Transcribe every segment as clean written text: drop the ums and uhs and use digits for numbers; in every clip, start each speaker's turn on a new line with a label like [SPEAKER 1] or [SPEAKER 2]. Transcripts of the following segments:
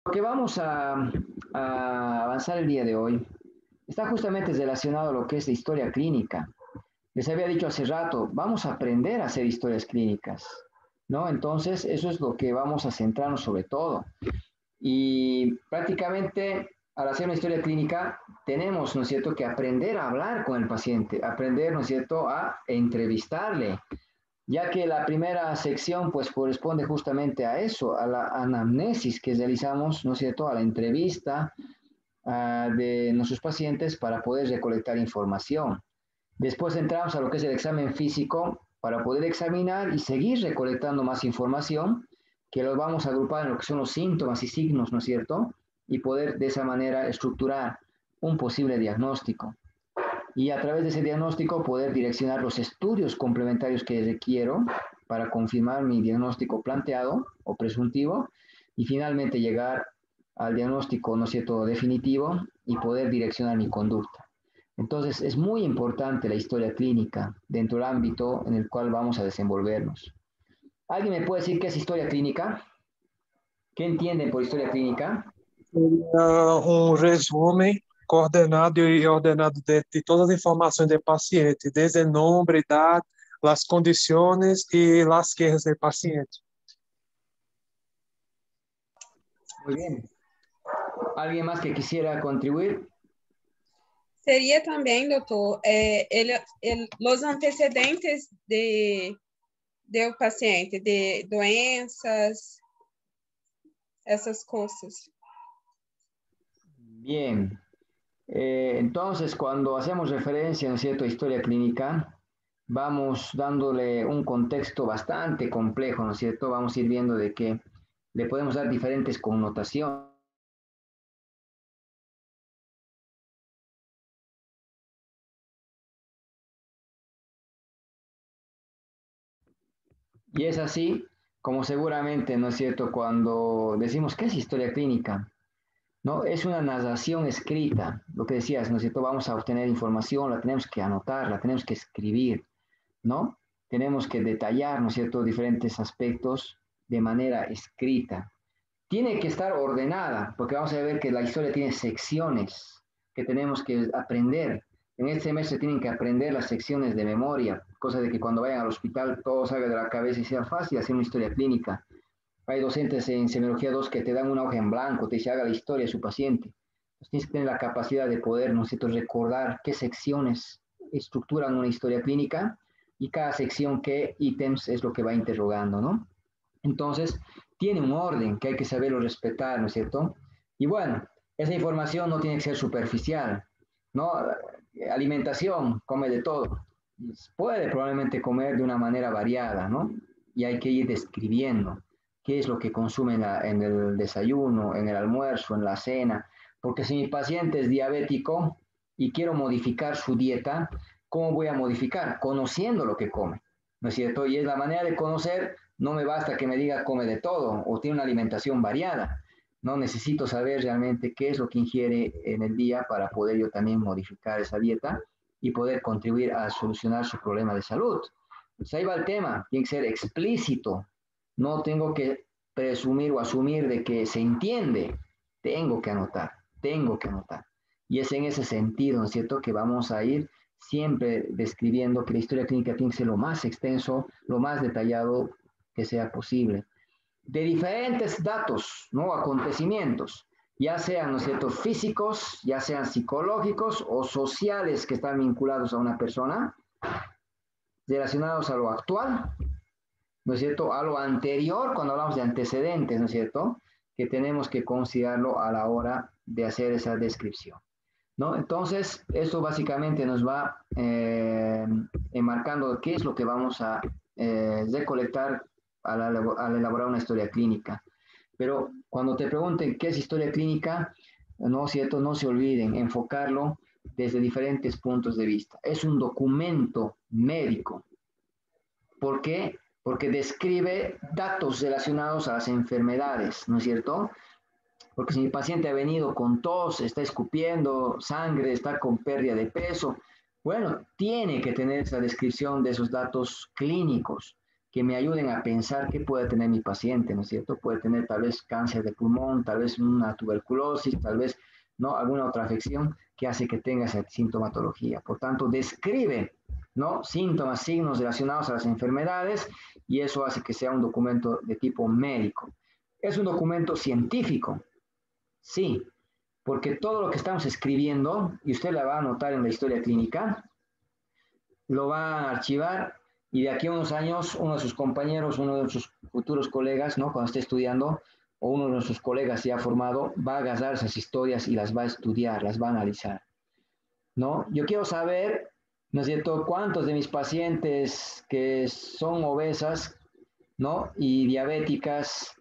[SPEAKER 1] Lo que vamos a avanzar el día de hoy está justamente relacionado a lo que es la historia clínica. Les había dicho hace rato, vamos a aprender a hacer historias clínicas, ¿no? Entonces, eso es lo que vamos a centrarnos sobre todo. Y prácticamente al hacer una historia clínica tenemos, ¿no es cierto?, que aprender a hablar con el paciente, aprender, ¿no es cierto?, a entrevistarle, ya que la primera sección pues corresponde justamente a eso, a la anamnesis que realizamos, ¿no es cierto?, a la entrevista de nuestros pacientes para poder recolectar información. Después entramos a lo que es el examen físico para poder examinar y seguir recolectando más información, que lo vamos a agrupar en lo que son los síntomas y signos, ¿no es cierto? Y poder de esa manera estructurar un posible diagnóstico. Y a través de ese diagnóstico poder direccionar los estudios complementarios que requiero para confirmar mi diagnóstico planteado o presuntivo y finalmente llegar al diagnóstico, ¿no es cierto?, definitivo y poder direccionar mi conducta. Entonces, es muy importante la historia clínica dentro del ámbito en el cual vamos a desenvolvernos. ¿Alguien me puede decir qué es historia clínica? ¿Qué entienden por historia clínica?
[SPEAKER 2] Seria resumen coordenado e ordenado de todas as informações do paciente, desde o nome, idade, as condições e as queixas do paciente.
[SPEAKER 1] Muy bien. ¿Alguien más que quisiera contribuir?
[SPEAKER 3] Seria também, doutor, os antecedentes do paciente, de doenças, essas coisas.
[SPEAKER 1] Bien. Entonces, cuando hacemos referencia, ¿no es cierto?, a historia clínica, vamos dándole un contexto bastante complejo, ¿no es cierto? Vamos a ir viendo de que le podemos dar diferentes connotaciones. Y es así como seguramente, ¿no es cierto?, cuando decimos, ¿qué es historia clínica? ¿No? Es una narración escrita, lo que decías, ¿no es cierto? Vamos a obtener información, la tenemos que anotar, la tenemos que escribir, ¿no? Tenemos que detallar, ¿no es cierto?, diferentes aspectos de manera escrita. Tiene que estar ordenada, porque vamos a ver que la historia tiene secciones que tenemos que aprender. En este semestre tienen que aprender las secciones de memoria, cosa de que cuando vayan al hospital todo salga de la cabeza y sea fácil hacer una historia clínica. Hay docentes en semiología 2 que te dan una hoja en blanco, te dice haga la historia de su paciente. Entonces tienes que tener la capacidad de poder, ¿no es cierto?, recordar qué secciones estructuran una historia clínica y cada sección qué ítems es lo que va interrogando, ¿no? Entonces, tiene un orden que hay que saberlo respetar, ¿no es cierto? Y bueno, esa información no tiene que ser superficial, ¿no? Alimentación, come de todo. Puede probablemente comer de una manera variada, ¿no? Y hay que ir describiendo qué es lo que consume en el desayuno, en el almuerzo, en la cena. Porque si mi paciente es diabético y quiero modificar su dieta, ¿cómo voy a modificar? Conociendo lo que come, ¿no es cierto? Y es la manera de conocer, no me basta que me diga come de todo o tiene una alimentación variada. No necesito saber realmente qué es lo que ingiere en el día para poder yo también modificar esa dieta y poder contribuir a solucionar su problema de salud. Pues ahí va el tema, tiene que ser explícito. No tengo que presumir o asumir de que se entiende. Tengo que anotar, tengo que anotar. Y es en ese sentido, ¿no es cierto?, que vamos a ir siempre describiendo que la historia clínica tiene que ser lo más extenso, lo más detallado que sea posible. De diferentes datos, ¿no?, acontecimientos, ya sean, ¿no es cierto?, físicos, ya sean psicológicos o sociales que están vinculados a una persona, relacionados a lo actual, ¿no es cierto?, a lo anterior, cuando hablamos de antecedentes, ¿no es cierto?, que tenemos que considerarlo a la hora de hacer esa descripción, ¿no? Entonces, esto básicamente nos va enmarcando qué es lo que vamos a recolectar al elaborar una historia clínica. Pero cuando te pregunten qué es historia clínica, ¿no es cierto?, no se olviden enfocarlo desde diferentes puntos de vista. Es un documento médico. ¿Por qué? Porque describe datos relacionados a las enfermedades, ¿no es cierto? Porque si mi paciente ha venido con tos, está escupiendo sangre, está con pérdida de peso, bueno, tiene que tener esa descripción de esos datos clínicos que me ayuden a pensar qué puede tener mi paciente, ¿no es cierto? Puede tener tal vez cáncer de pulmón, tal vez una tuberculosis, tal vez, ¿no?, alguna otra afección que hace que tenga esa sintomatología. Por tanto, describe, ¿no?, síntomas, signos relacionados a las enfermedades, y eso hace que sea un documento de tipo médico. Es un documento científico, sí, porque todo lo que estamos escribiendo, y usted la va a anotar en la historia clínica, lo va a archivar, y de aquí a unos años uno de sus compañeros, uno de sus futuros colegas, ¿no?, cuando esté estudiando, o uno de sus colegas ya formado, va a agarrar esas historias y las va a estudiar, las va a analizar, ¿no? Yo quiero saber, ¿no es cierto?, cuántos de mis pacientes que son obesas, ¿no?, y diabéticas,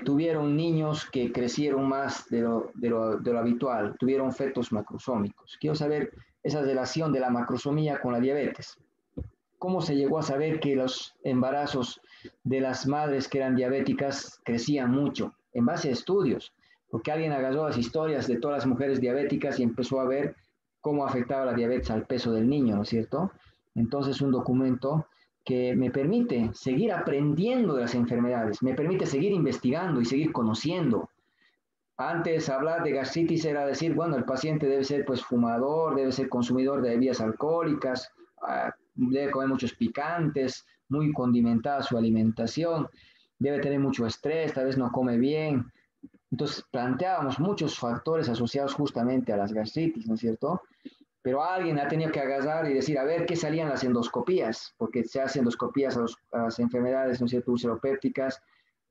[SPEAKER 1] tuvieron niños que crecieron más de lo habitual, tuvieron fetos macrosómicos. Quiero saber esa relación de la macrosomía con la diabetes. ¿Cómo se llegó a saber que los embarazos de las madres que eran diabéticas crecían mucho? En base a estudios, porque alguien agarró las historias de todas las mujeres diabéticas y empezó a ver cómo afectaba la diabetes al peso del niño, ¿no es cierto? Entonces, un documento que me permite seguir aprendiendo de las enfermedades, me permite seguir investigando y seguir conociendo. Antes, hablar de gastritis era decir, bueno, el paciente debe ser pues fumador, debe ser consumidor de bebidas alcohólicas, debe comer muchos picantes, muy condimentada su alimentación, debe tener mucho estrés, tal vez no come bien. Entonces, planteábamos muchos factores asociados justamente a las gastritis, ¿no es cierto? Pero alguien ha tenido que agarrar y decir, a ver, ¿qué salían las endoscopías? Porque se hacen endoscopías a las enfermedades, ¿no es cierto?, ulceropépticas,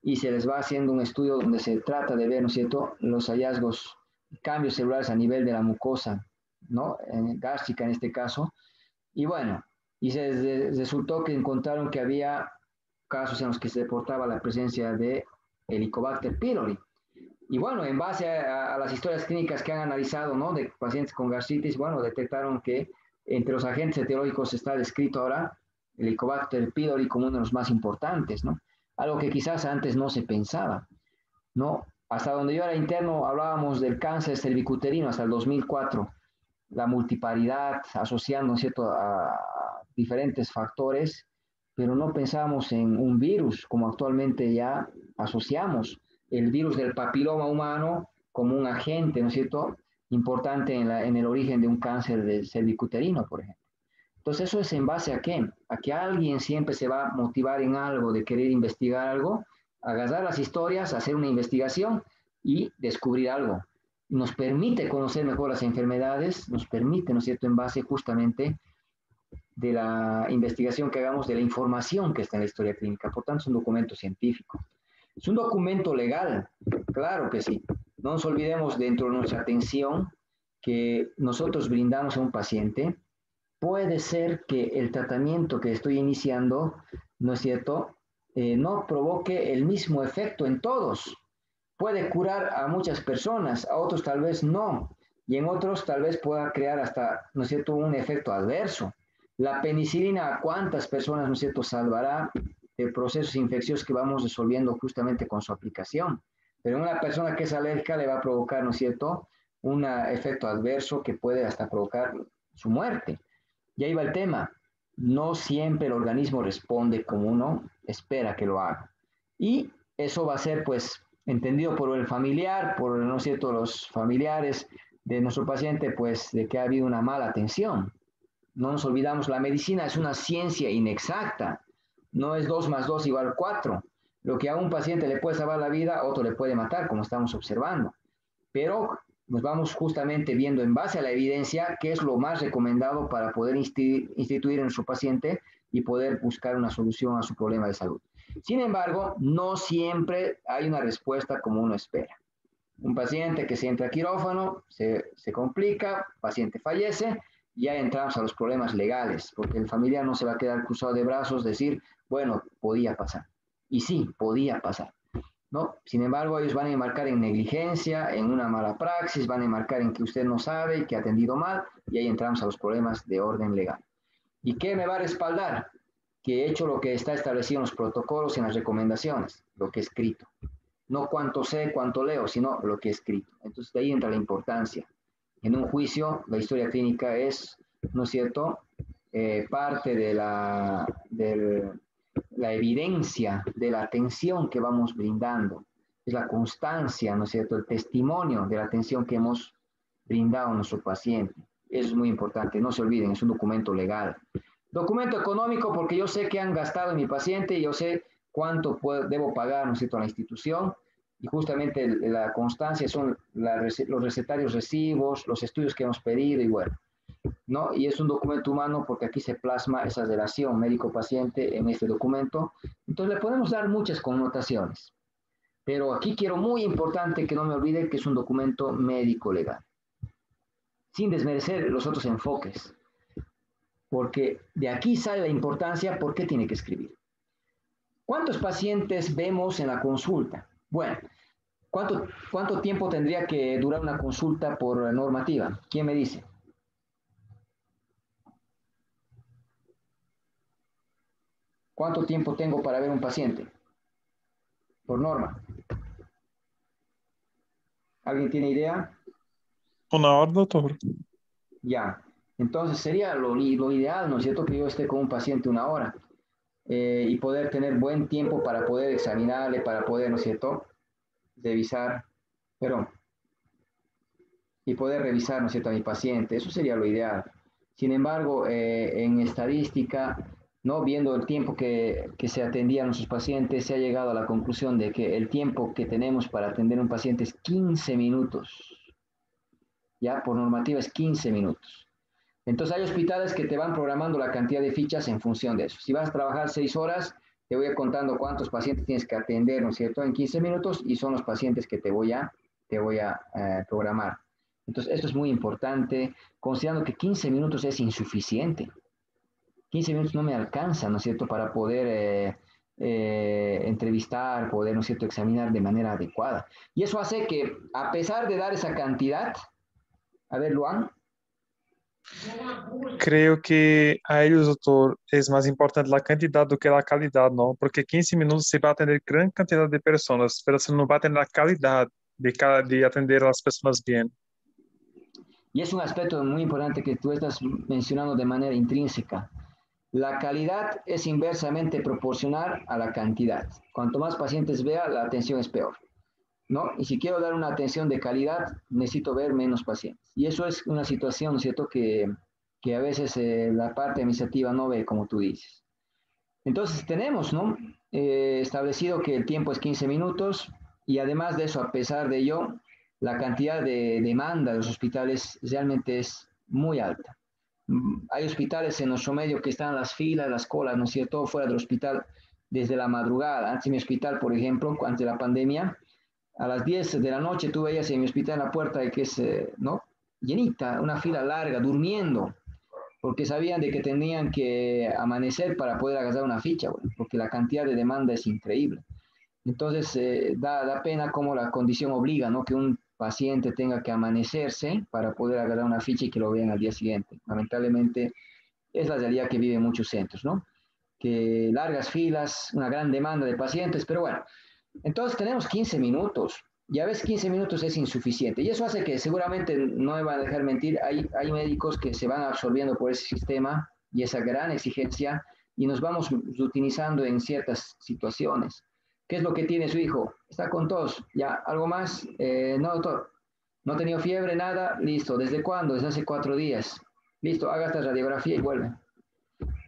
[SPEAKER 1] y se les va haciendo un estudio donde se trata de ver, ¿no es cierto?, los hallazgos, cambios celulares a nivel de la mucosa, ¿no?, gástrica en este caso. Y bueno, y resultó que encontraron que había casos en los que se reportaba la presencia de Helicobacter pylori. Y bueno, en base a las historias clínicas que han analizado, ¿no?, de pacientes con gastritis, bueno, detectaron que entre los agentes etiológicos está descrito ahora el Helicobacter pylori como uno de los más importantes, ¿no? Algo que quizás antes no se pensaba, ¿no? Hasta donde yo era interno hablábamos del cáncer cervicuterino hasta el 2004, la multiparidad asociando, ¿cierto?, a diferentes factores, pero no pensábamos en un virus como actualmente ya asociamos el virus del papiloma humano como un agente, ¿no es cierto?, importante en el origen de un cáncer de cervicuterino, por ejemplo. Entonces, ¿eso es en base a qué? A que alguien siempre se va a motivar en algo, de querer investigar algo, agarrar las historias, hacer una investigación y descubrir algo. Nos permite conocer mejor las enfermedades, nos permite, ¿no es cierto?, en base justamente de la investigación que hagamos, de la información que está en la historia clínica. Por tanto, es un documento científico. Es un documento legal, claro que sí. No nos olvidemos dentro de nuestra atención que nosotros brindamos a un paciente. Puede ser que el tratamiento que estoy iniciando, ¿no es cierto?, no provoque el mismo efecto en todos. Puede curar a muchas personas, a otros tal vez no, y en otros tal vez pueda crear hasta, ¿no es cierto?, un efecto adverso. La penicilina, ¿a cuántas personas, ¿no es cierto?, salvará de procesos infecciosos que vamos resolviendo justamente con su aplicación? Pero una persona que es alérgica le va a provocar, ¿no es cierto?, un efecto adverso que puede hasta provocar su muerte. Y ahí va el tema. No siempre el organismo responde como uno espera que lo haga. Y eso va a ser, pues, entendido por el familiar, por, ¿no es cierto?, los familiares de nuestro paciente, pues, de que ha habido una mala atención. No nos olvidamos, la medicina es una ciencia inexacta. No es 2 más 2 igual 4. Lo que a un paciente le puede salvar la vida, a otro le puede matar, como estamos observando. Pero nos vamos justamente viendo en base a la evidencia qué es lo más recomendado para poder instituir en nuestro paciente y poder buscar una solución a su problema de salud. Sin embargo, no siempre hay una respuesta como uno espera. Un paciente que se entra a quirófano, se complica, el paciente fallece, y ya entramos a los problemas legales, porque el familiar no se va a quedar cruzado de brazos, decir, bueno, podía pasar. Y sí, podía pasar, ¿no? Sin embargo, ellos van a enmarcar en negligencia, en una mala praxis, van a enmarcar en que usted no sabe, que ha atendido mal, y ahí entramos a los problemas de orden legal. ¿Y qué me va a respaldar? Que he hecho lo que está establecido en los protocolos y en las recomendaciones, lo que he escrito. No cuánto sé, cuánto leo, sino lo que he escrito. Entonces, de ahí entra la importancia. En un juicio, la historia clínica es, ¿no es cierto?, parte de la evidencia de la atención que vamos brindando, es la constancia, ¿no es cierto?, el testimonio de la atención que hemos brindado a nuestro paciente. Eso es muy importante, no se olviden, es un documento legal. Documento económico porque yo sé que han gastado en mi paciente y yo sé cuánto debo pagar, ¿no es cierto?, a la institución. Y justamente la constancia son los recetarios recibos, los estudios que hemos pedido y bueno, ¿no? Y es un documento humano porque aquí se plasma esa relación médico-paciente en este documento. Entonces le podemos dar muchas connotaciones. Pero aquí quiero muy importante que no me olvide que es un documento médico legal, sin desmerecer los otros enfoques, porque de aquí sale la importancia por qué tiene que escribir. ¿Cuántos pacientes vemos en la consulta? Bueno, ¿cuánto tiempo tendría que durar una consulta por normativa? ¿Quién me dice? ¿Cuánto tiempo tengo para ver un paciente? Por norma. ¿Alguien tiene idea?
[SPEAKER 2] 1 hora, doutor.
[SPEAKER 1] Ya. Entonces sería lo ideal, ¿no es cierto?, que yo esté con un paciente 1 hora y poder tener buen tiempo para poder examinarle, para poder, ¿no es cierto?, revisar, perdón, y poder revisar, ¿no es cierto?, a mi paciente. Eso sería lo ideal. Sin embargo, en estadística, ¿no?, viendo el tiempo que se atendía a nuestros pacientes, se ha llegado a la conclusión de que el tiempo que tenemos para atender a un paciente es 15 minutos. Ya, por normativa es 15 minutos. Entonces hay hospitales que te van programando la cantidad de fichas en función de eso. Si vas a trabajar 6 horas, te voy a contando cuántos pacientes tienes que atender, ¿no es cierto?, en 15 minutos y son los pacientes que te voy a programar. Entonces, esto es muy importante, considerando que 15 minutos es insuficiente. 15 minutos no me alcanza, ¿no es cierto?, para poder entrevistar, poder, ¿no es cierto?, examinar de manera adecuada. Y eso hace que, a pesar de dar esa cantidad, a ver, Luan.
[SPEAKER 2] Creio que a eles, doutor, é mais importante a quantidade do que a qualidade, não? Porque 15 minutos você vai atender grande quantidade de pessoas, mas você não vai atender a qualidade de atender as pessoas bem.
[SPEAKER 1] Y es un aspecto muy importante que tú estás mencionando de manera intrínseca. La calidad es inversamente proporcional a la cantidad. Cuanto más pacientes vea, la atención es peor, ¿no? Y si quiero dar una atención de calidad, necesito ver menos pacientes. Y eso es una situación, ¿no es cierto?, que a veces la parte administrativa no ve, como tú dices. Entonces tenemos, ¿no?, establecido que el tiempo es 15 minutos y además de eso, a pesar de ello, la cantidad de demanda de los hospitales realmente es muy alta. Hay hospitales en nuestro medio que están las filas, las colas, ¿no es cierto?, fuera del hospital desde la madrugada. Antes en mi hospital, por ejemplo, antes de la pandemia, a las 10 de la noche tú veías en mi hospital en la puerta de que es, ¿no?, llenita, una fila larga, durmiendo, porque sabían de que tenían que amanecer para poder agarrar una ficha, bueno, porque la cantidad de demanda es increíble. Entonces, da pena cómo la condición obliga, ¿no?, que un paciente tenga que amanecerse para poder agarrar una ficha y que lo vean al día siguiente. Lamentablemente, es la realidad que viven muchos centros, ¿no? Que largas filas, una gran demanda de pacientes, pero bueno, entonces tenemos 15 minutos. Ya ves, 15 minutos es insuficiente. Y eso hace que seguramente, no me van a dejar mentir, hay médicos que se van absorbiendo por ese sistema y esa gran exigencia y nos vamos utilizando en ciertas situaciones. ¿Qué es lo que tiene su hijo? Está con tos. ¿Ya? ¿Algo más? No, doctor. No ha tenido fiebre, nada. Listo. ¿Desde cuándo? Desde hace 4 días. Listo. Haga esta radiografía y vuelve.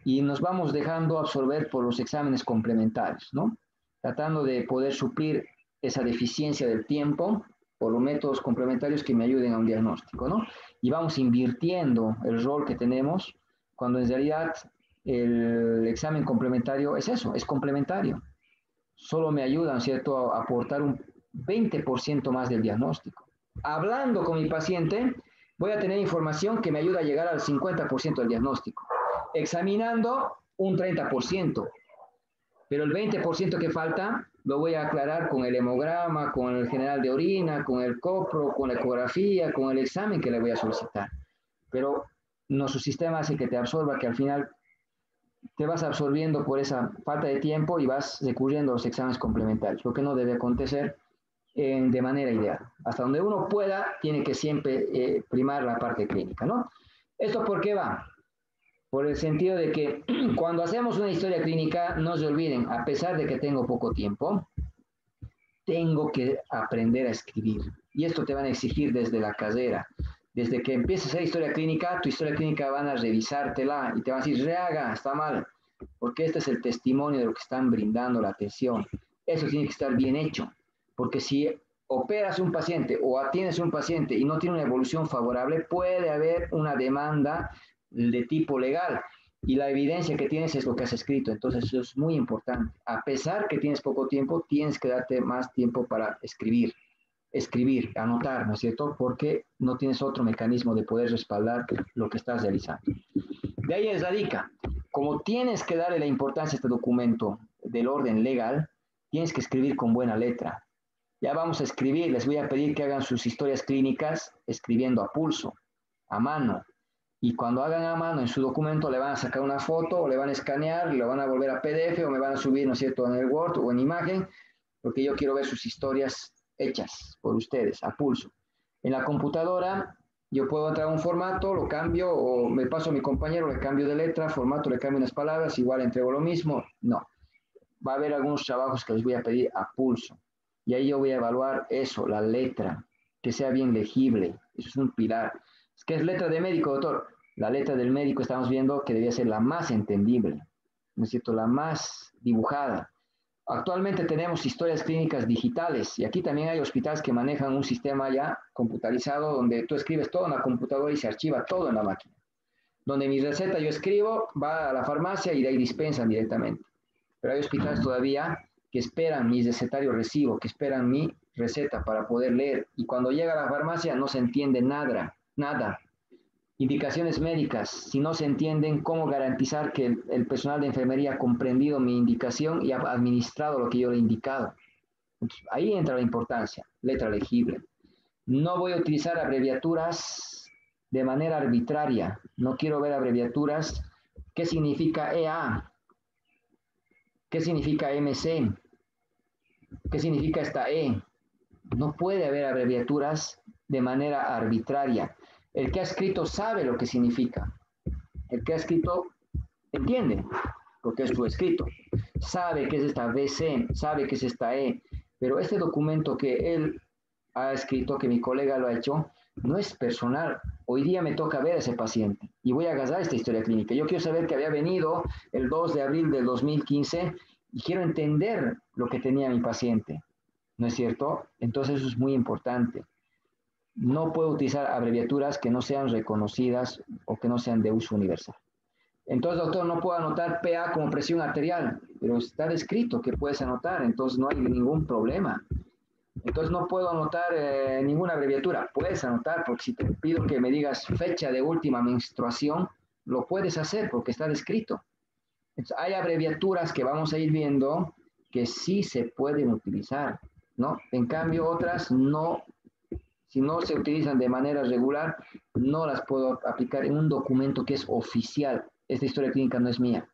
[SPEAKER 1] Y nos vamos dejando absorber por los exámenes complementarios, ¿no? Tratando de poder suplir esa deficiencia del tiempo por los métodos complementarios que me ayuden a un diagnóstico, ¿no? Y vamos invirtiendo el rol que tenemos cuando en realidad el examen complementario es eso, es complementario. Solo me ayuda, ¿cierto?, a aportar un 20% más del diagnóstico. Hablando con mi paciente, voy a tener información que me ayuda a llegar al 50% del diagnóstico. Examinando, un 30%. Pero el 20% que falta lo voy a aclarar con el hemograma, con el general de orina, con el copro, con la ecografía, con el examen que le voy a solicitar. Pero nuestro sistema hace que te absorba, que al final te vas absorbiendo por esa falta de tiempo y vas recurriendo a los exámenes complementarios, lo que no debe acontecer de manera ideal. Hasta donde uno pueda, tiene que siempre primar la parte clínica, ¿no? ¿Esto por qué va? por el sentido de que cuando hacemos una historia clínica, no se olviden, a pesar de que tengo poco tiempo, tengo que aprender a escribir. Y esto te van a exigir desde la carrera. Desde que empieces a hacer historia clínica, tu historia clínica van a revisártela y te van a decir, rehaga, está mal, porque este es el testimonio de lo que están brindando la atención. Eso tiene que estar bien hecho, porque si operas un paciente o atiendes un paciente y no tiene una evolución favorable, puede haber una demanda de tipo legal. Y la evidencia que tienes es lo que has escrito. Entonces eso es muy importante. A pesar que tienes poco tiempo, tienes que darte más tiempo para escribir, anotar, ¿no es cierto? Porque no tienes otro mecanismo de poder respaldar lo que estás realizando. De ahí radica, como tienes que darle la importancia a este documento del orden legal, tienes que escribir con buena letra. Ya vamos a escribir, les voy a pedir que hagan sus historias clínicas escribiendo a pulso, a mano. Y cuando hagan a mano en su documento, le van a sacar una foto o le van a escanear, lo van a volver a PDF o me van a subir, ¿no es cierto?, en el Word o en imagen, porque yo quiero ver sus historias hechas por ustedes, a pulso. En la computadora, yo puedo entrar a un formato, lo cambio, o me paso a mi compañero, le cambio de letra, formato, le cambio unas palabras, igual entrego lo mismo. No. Va a haber algunos trabajos que les voy a pedir a pulso. Y ahí yo voy a evaluar eso, la letra, que sea bien legible. Eso es un pilar. ¿Qué es letra de médico, doctor? La letra del médico estamos viendo que debía ser la más entendible, ¿no es cierto? La más dibujada. Actualmente tenemos historias clínicas digitales y aquí también hay hospitales que manejan un sistema ya computarizado donde tú escribes todo en la computadora y se archiva todo en la máquina. Donde mi receta yo escribo, va a la farmacia y de ahí dispensan directamente. Pero hay hospitales todavía que esperan mi recetario recibo, que esperan mi receta para poder leer. Y cuando llega a la farmacia no se entiende nada. Indicaciones médicas, si no se entienden, ¿cómo garantizar que el personal de enfermería ha comprendido mi indicación y ha administrado lo que yo le he indicado? Entonces, ahí entra la importancia, letra legible. No voy a utilizar abreviaturas de manera arbitraria. No quiero ver abreviaturas. ¿Qué significa EA? ¿Qué significa MC? ¿Qué significa esta E? No puede haber abreviaturas de manera arbitraria. El que ha escrito sabe lo que significa. El que ha escrito entiende lo que es su escrito. Sabe que es esta BC, sabe que es esta E. Pero este documento que él ha escrito, que mi colega lo ha hecho, no es personal. Hoy día me toca ver a ese paciente y voy a agarrar esta historia clínica. Yo quiero saber que había venido el 2 de abril del 2015 y quiero entender lo que tenía mi paciente. ¿No es cierto? Entonces eso es muy importante. No puedo utilizar abreviaturas que no sean reconocidas o que no sean de uso universal. Entonces, doctor, no puedo anotar PA como presión arterial, pero está descrito que puedes anotar, entonces no hay ningún problema. Entonces no puedo anotar ninguna abreviatura. Puedes anotar, porque si te pido que me digas fecha de última menstruación, lo puedes hacer porque está descrito. Entonces, hay abreviaturas que vamos a ir viendo que sí se pueden utilizar, ¿no? En cambio, otras no. Si no se utilizan de manera regular, no las puedo aplicar en un documento que es oficial. Esta historia clínica no es mía,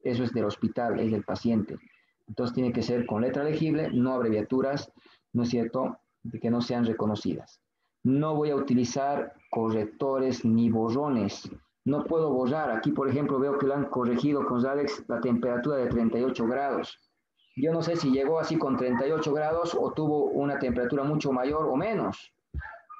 [SPEAKER 1] eso es del hospital, es del paciente. Entonces tiene que ser con letra legible, no abreviaturas, ¿no es cierto?, de que no sean reconocidas. No voy a utilizar correctores ni borrones. No puedo borrar. Aquí, por ejemplo, veo que lo han corregido con Ralex la temperatura de 38 grados. Yo no sé si llegó así con 38 grados o tuvo una temperatura mucho mayor o menos.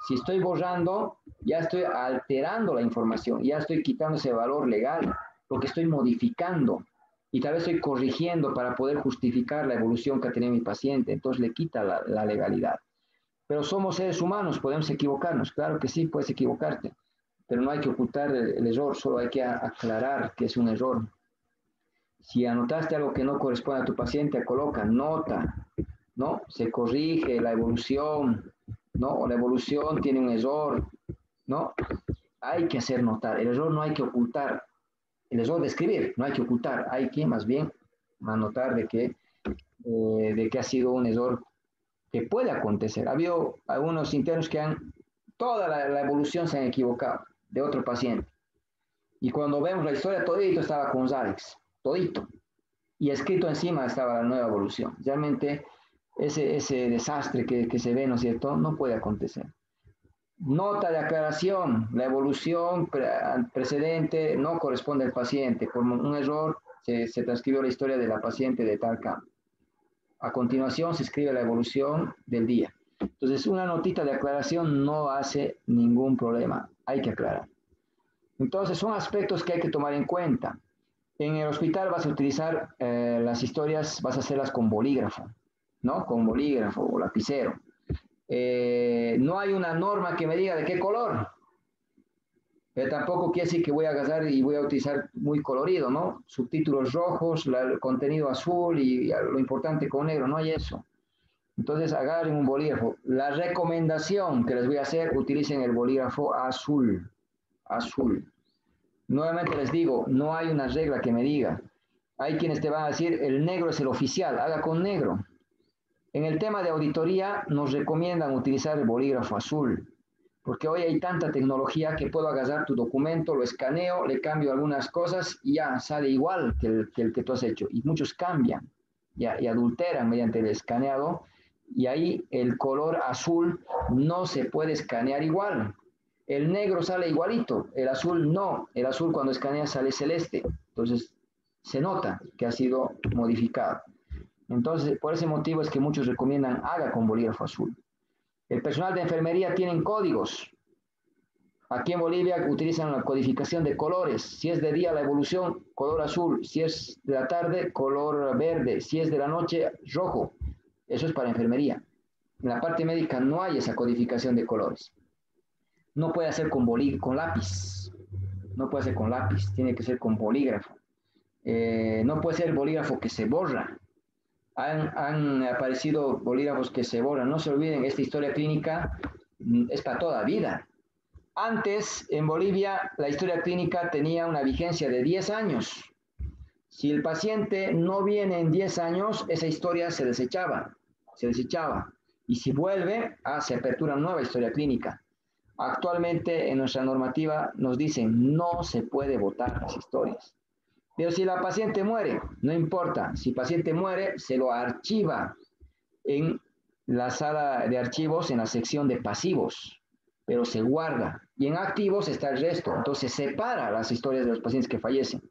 [SPEAKER 1] Si estoy borrando, ya estoy alterando la información, ya estoy quitando ese valor legal, porque estoy modificando y tal vez estoy corrigiendo para poder justificar la evolución que ha tenido mi paciente, entonces le quita la legalidad. Pero somos seres humanos, podemos equivocarnos, claro que sí, puedes equivocarte, pero no hay que ocultar el error, solo hay que aclarar que es un error. Si anotaste algo que no corresponde a tu paciente, coloca nota, ¿no? Se corrige la evolución, ¿no? O la evolución tiene un error, ¿no? Hay que hacer notar. El error no hay que ocultar. El error de escribir no hay que ocultar. Hay que más bien anotar de que ha sido un error que puede acontecer. Ha habido algunos internos que toda la evolución se han equivocado de otro paciente. Y cuando vemos la historia, todito estaba con Zarex, todito. Y escrito encima estaba la nueva evolución. Realmente ese desastre que se ve, ¿no es cierto?, no puede acontecer. Nota de aclaración, la evolución precedente no corresponde al paciente. Por un error se transcribió la historia de la paciente de tal campo. A continuación se escribe la evolución del día. Entonces, una notita de aclaración no hace ningún problema. Hay que aclarar. Entonces, son aspectos que hay que tomar en cuenta. En el hospital vas a utilizar las historias, vas a hacerlas con bolígrafo, ¿no? Con bolígrafo o lapicero. No hay una norma que me diga de qué color. Pero tampoco quiere decir que voy a agarrar y voy a utilizar muy colorido, ¿no? Subtítulos rojos, el contenido azul y lo importante con negro, no hay eso. Entonces agarren un bolígrafo. La recomendación que les voy a hacer, utilicen el bolígrafo azul. Azul. Nuevamente les digo, no hay una regla que me diga. Hay quienes te van a decir, el negro es el oficial, haga con negro. En el tema de auditoría nos recomiendan utilizar el bolígrafo azul, porque hoy hay tanta tecnología que puedo agarrar tu documento, lo escaneo, le cambio algunas cosas y ya sale igual que el que tú has hecho. Y muchos cambian y adulteran mediante el escaneado, y ahí el color azul no se puede escanear igual. El negro sale igualito, el azul no. El azul cuando escanea sale celeste. Entonces se nota que ha sido modificado. Entonces, por ese motivo es que muchos recomiendan haga con bolígrafo azul. El personal de enfermería tienen códigos. Aquí en Bolivia utilizan la codificación de colores. Si es de día la evolución, color azul. Si es de la tarde, color verde. Si es de la noche, rojo. Eso es para enfermería. En la parte médica no hay esa codificación de colores. No puede hacer con lápiz. No puede ser con lápiz. Tiene que ser con bolígrafo. No puede ser bolígrafo que se borra. Han aparecido bolígrafos que se borran. No se olviden, esta historia clínica es para toda vida. Antes, en Bolivia, la historia clínica tenía una vigencia de 10 años. Si el paciente no viene en 10 años, esa historia se desechaba. Y si vuelve, se apertura una nueva historia clínica. Actualmente, en nuestra normativa, nos dicen, no se puede votar las historias. Pero si la paciente muere, no importa. Si el paciente muere, se lo archiva en la sala de archivos, en la sección de pasivos, pero se guarda. Y en activos está el resto. Entonces se separa las historias de los pacientes que fallecen.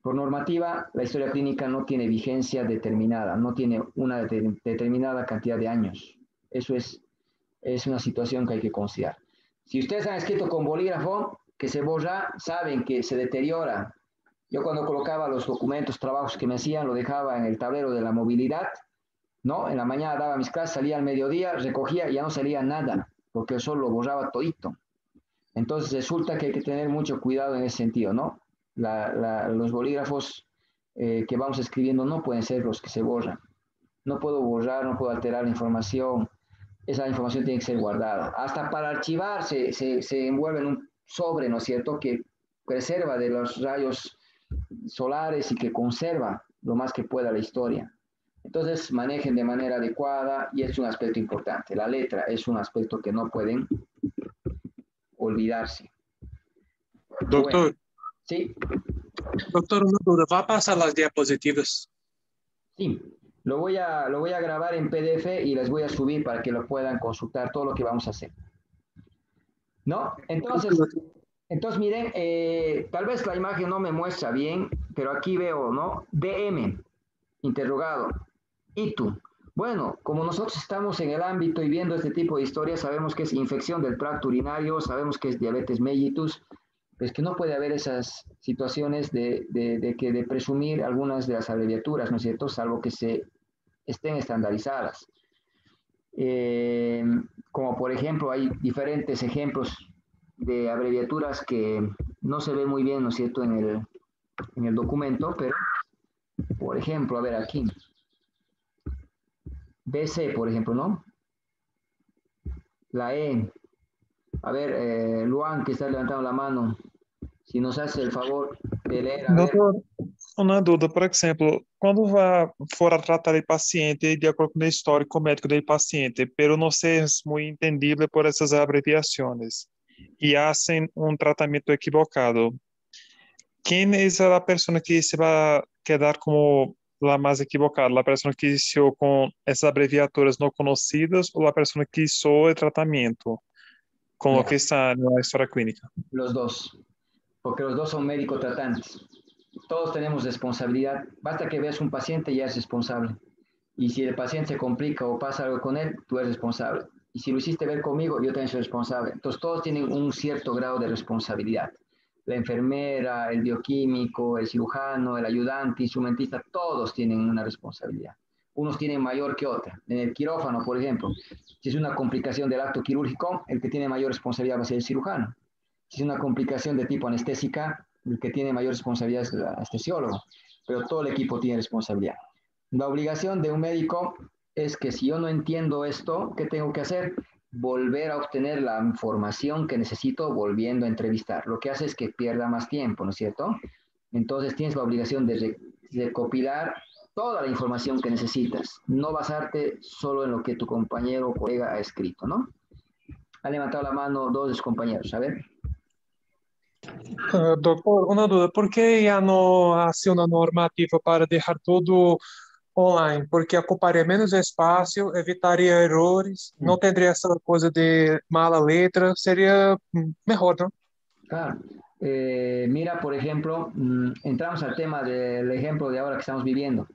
[SPEAKER 1] Por normativa, la historia clínica no tiene vigencia determinada, no tiene una determinada cantidad de años. Eso es una situación que hay que considerar. Si ustedes han escrito con bolígrafo, que se borra, saben que se deteriora. Yo cuando colocaba los documentos, trabajos que me hacían, lo dejaba en el tablero de la movilidad, ¿no? En la mañana daba mis clases, salía al mediodía, recogía y ya no salía nada, porque el sol lo borraba todito. Entonces resulta que hay que tener mucho cuidado en ese sentido, ¿no? Los bolígrafos que vamos escribiendo no pueden ser los que se borran. No puedo borrar, no puedo alterar la información. Esa información tiene que ser guardada. Hasta para archivar se envuelve en un sobre, ¿no es cierto?, que preserva de los rayos solares y que conserva lo más que pueda la historia. Entonces, manejen de manera adecuada y es un aspecto importante. La letra es un aspecto que no pueden olvidarse.
[SPEAKER 2] Doctor,
[SPEAKER 1] Bueno, sí,
[SPEAKER 2] doctor, una duda. ¿Va a pasar las diapositivas?
[SPEAKER 1] sí. Lo voy a grabar en PDF y les voy a subir para que lo puedan consultar todo lo que vamos a hacer. ¿No? Entonces miren, tal vez la imagen no me muestra bien, pero aquí veo, ¿no? DM, interrogado. ¿Y tú? Bueno, como nosotros estamos en el ámbito y viendo este tipo de historias, sabemos que es infección del tracto urinario, sabemos que es diabetes mellitus, pues que no puede haber esas situaciones de presumir algunas de las abreviaturas, ¿no es cierto? Salvo que se estén estandarizadas. Como por ejemplo, hay diferentes ejemplos de abreviaturas que no se ve muy bien, ¿no es cierto?, en el documento, pero, por ejemplo, a ver aquí, BC, por ejemplo, ¿no? La E. A ver, Luan, que está levantando la mano, si nos hace el favor de leer, a ver.
[SPEAKER 2] Doutor, uma dúvida, por exemplo, quando for a tratar o paciente de acordo com o histórico médico do paciente, pero não ser muito entendible por essas abreviações e hacen um tratamento equivocado, quem é a pessoa que se vai quedar como a mais equivocada? A pessoa que iniciou com essas abreviaturas não conhecidas ou a pessoa que iniciou o tratamento? com o
[SPEAKER 1] Ya,
[SPEAKER 2] que está na história clínica.
[SPEAKER 1] los dos, porque los dos son médico tratantes. Todos tenemos responsabilidad. Basta que veas un paciente y ya es responsable. Y si el paciente se complica o pasa algo con él, tú eres responsable. Y si lo hiciste ver conmigo, yo también soy responsable. Entonces todos tienen un cierto grado de responsabilidad. La enfermera, el bioquímico, el cirujano, el ayudante, instrumentista, todos tienen una responsabilidad. Unos tienen mayor que otra. En el quirófano, por ejemplo, si es una complicación del acto quirúrgico, el que tiene mayor responsabilidad va a ser el cirujano. Si es una complicación de tipo anestésica, el que tiene mayor responsabilidad es el anestesiólogo, pero todo el equipo tiene responsabilidad. La obligación de un médico es que si yo no entiendo esto, ¿qué tengo que hacer? Volver a obtener la información que necesito volviendo a entrevistar. Lo que hace es que pierda más tiempo, ¿no es cierto? Entonces tienes la obligación de recopilar toda la información que necesitas, no basarte solo en lo que tu compañero o colega ha escrito, ¿no? Ha levantado la mano dos de sus compañeros, a ver.
[SPEAKER 2] Doutor, uma dúvida, por que já não há assim, uma normativa para deixar tudo online? Porque ocuparia menos espaço, evitaria erros, não teria essa coisa de mala letra, seria melhor, não?
[SPEAKER 1] Claro. Mira, por ejemplo, entramos al tema del ejemplo de ahora que estamos viviendo.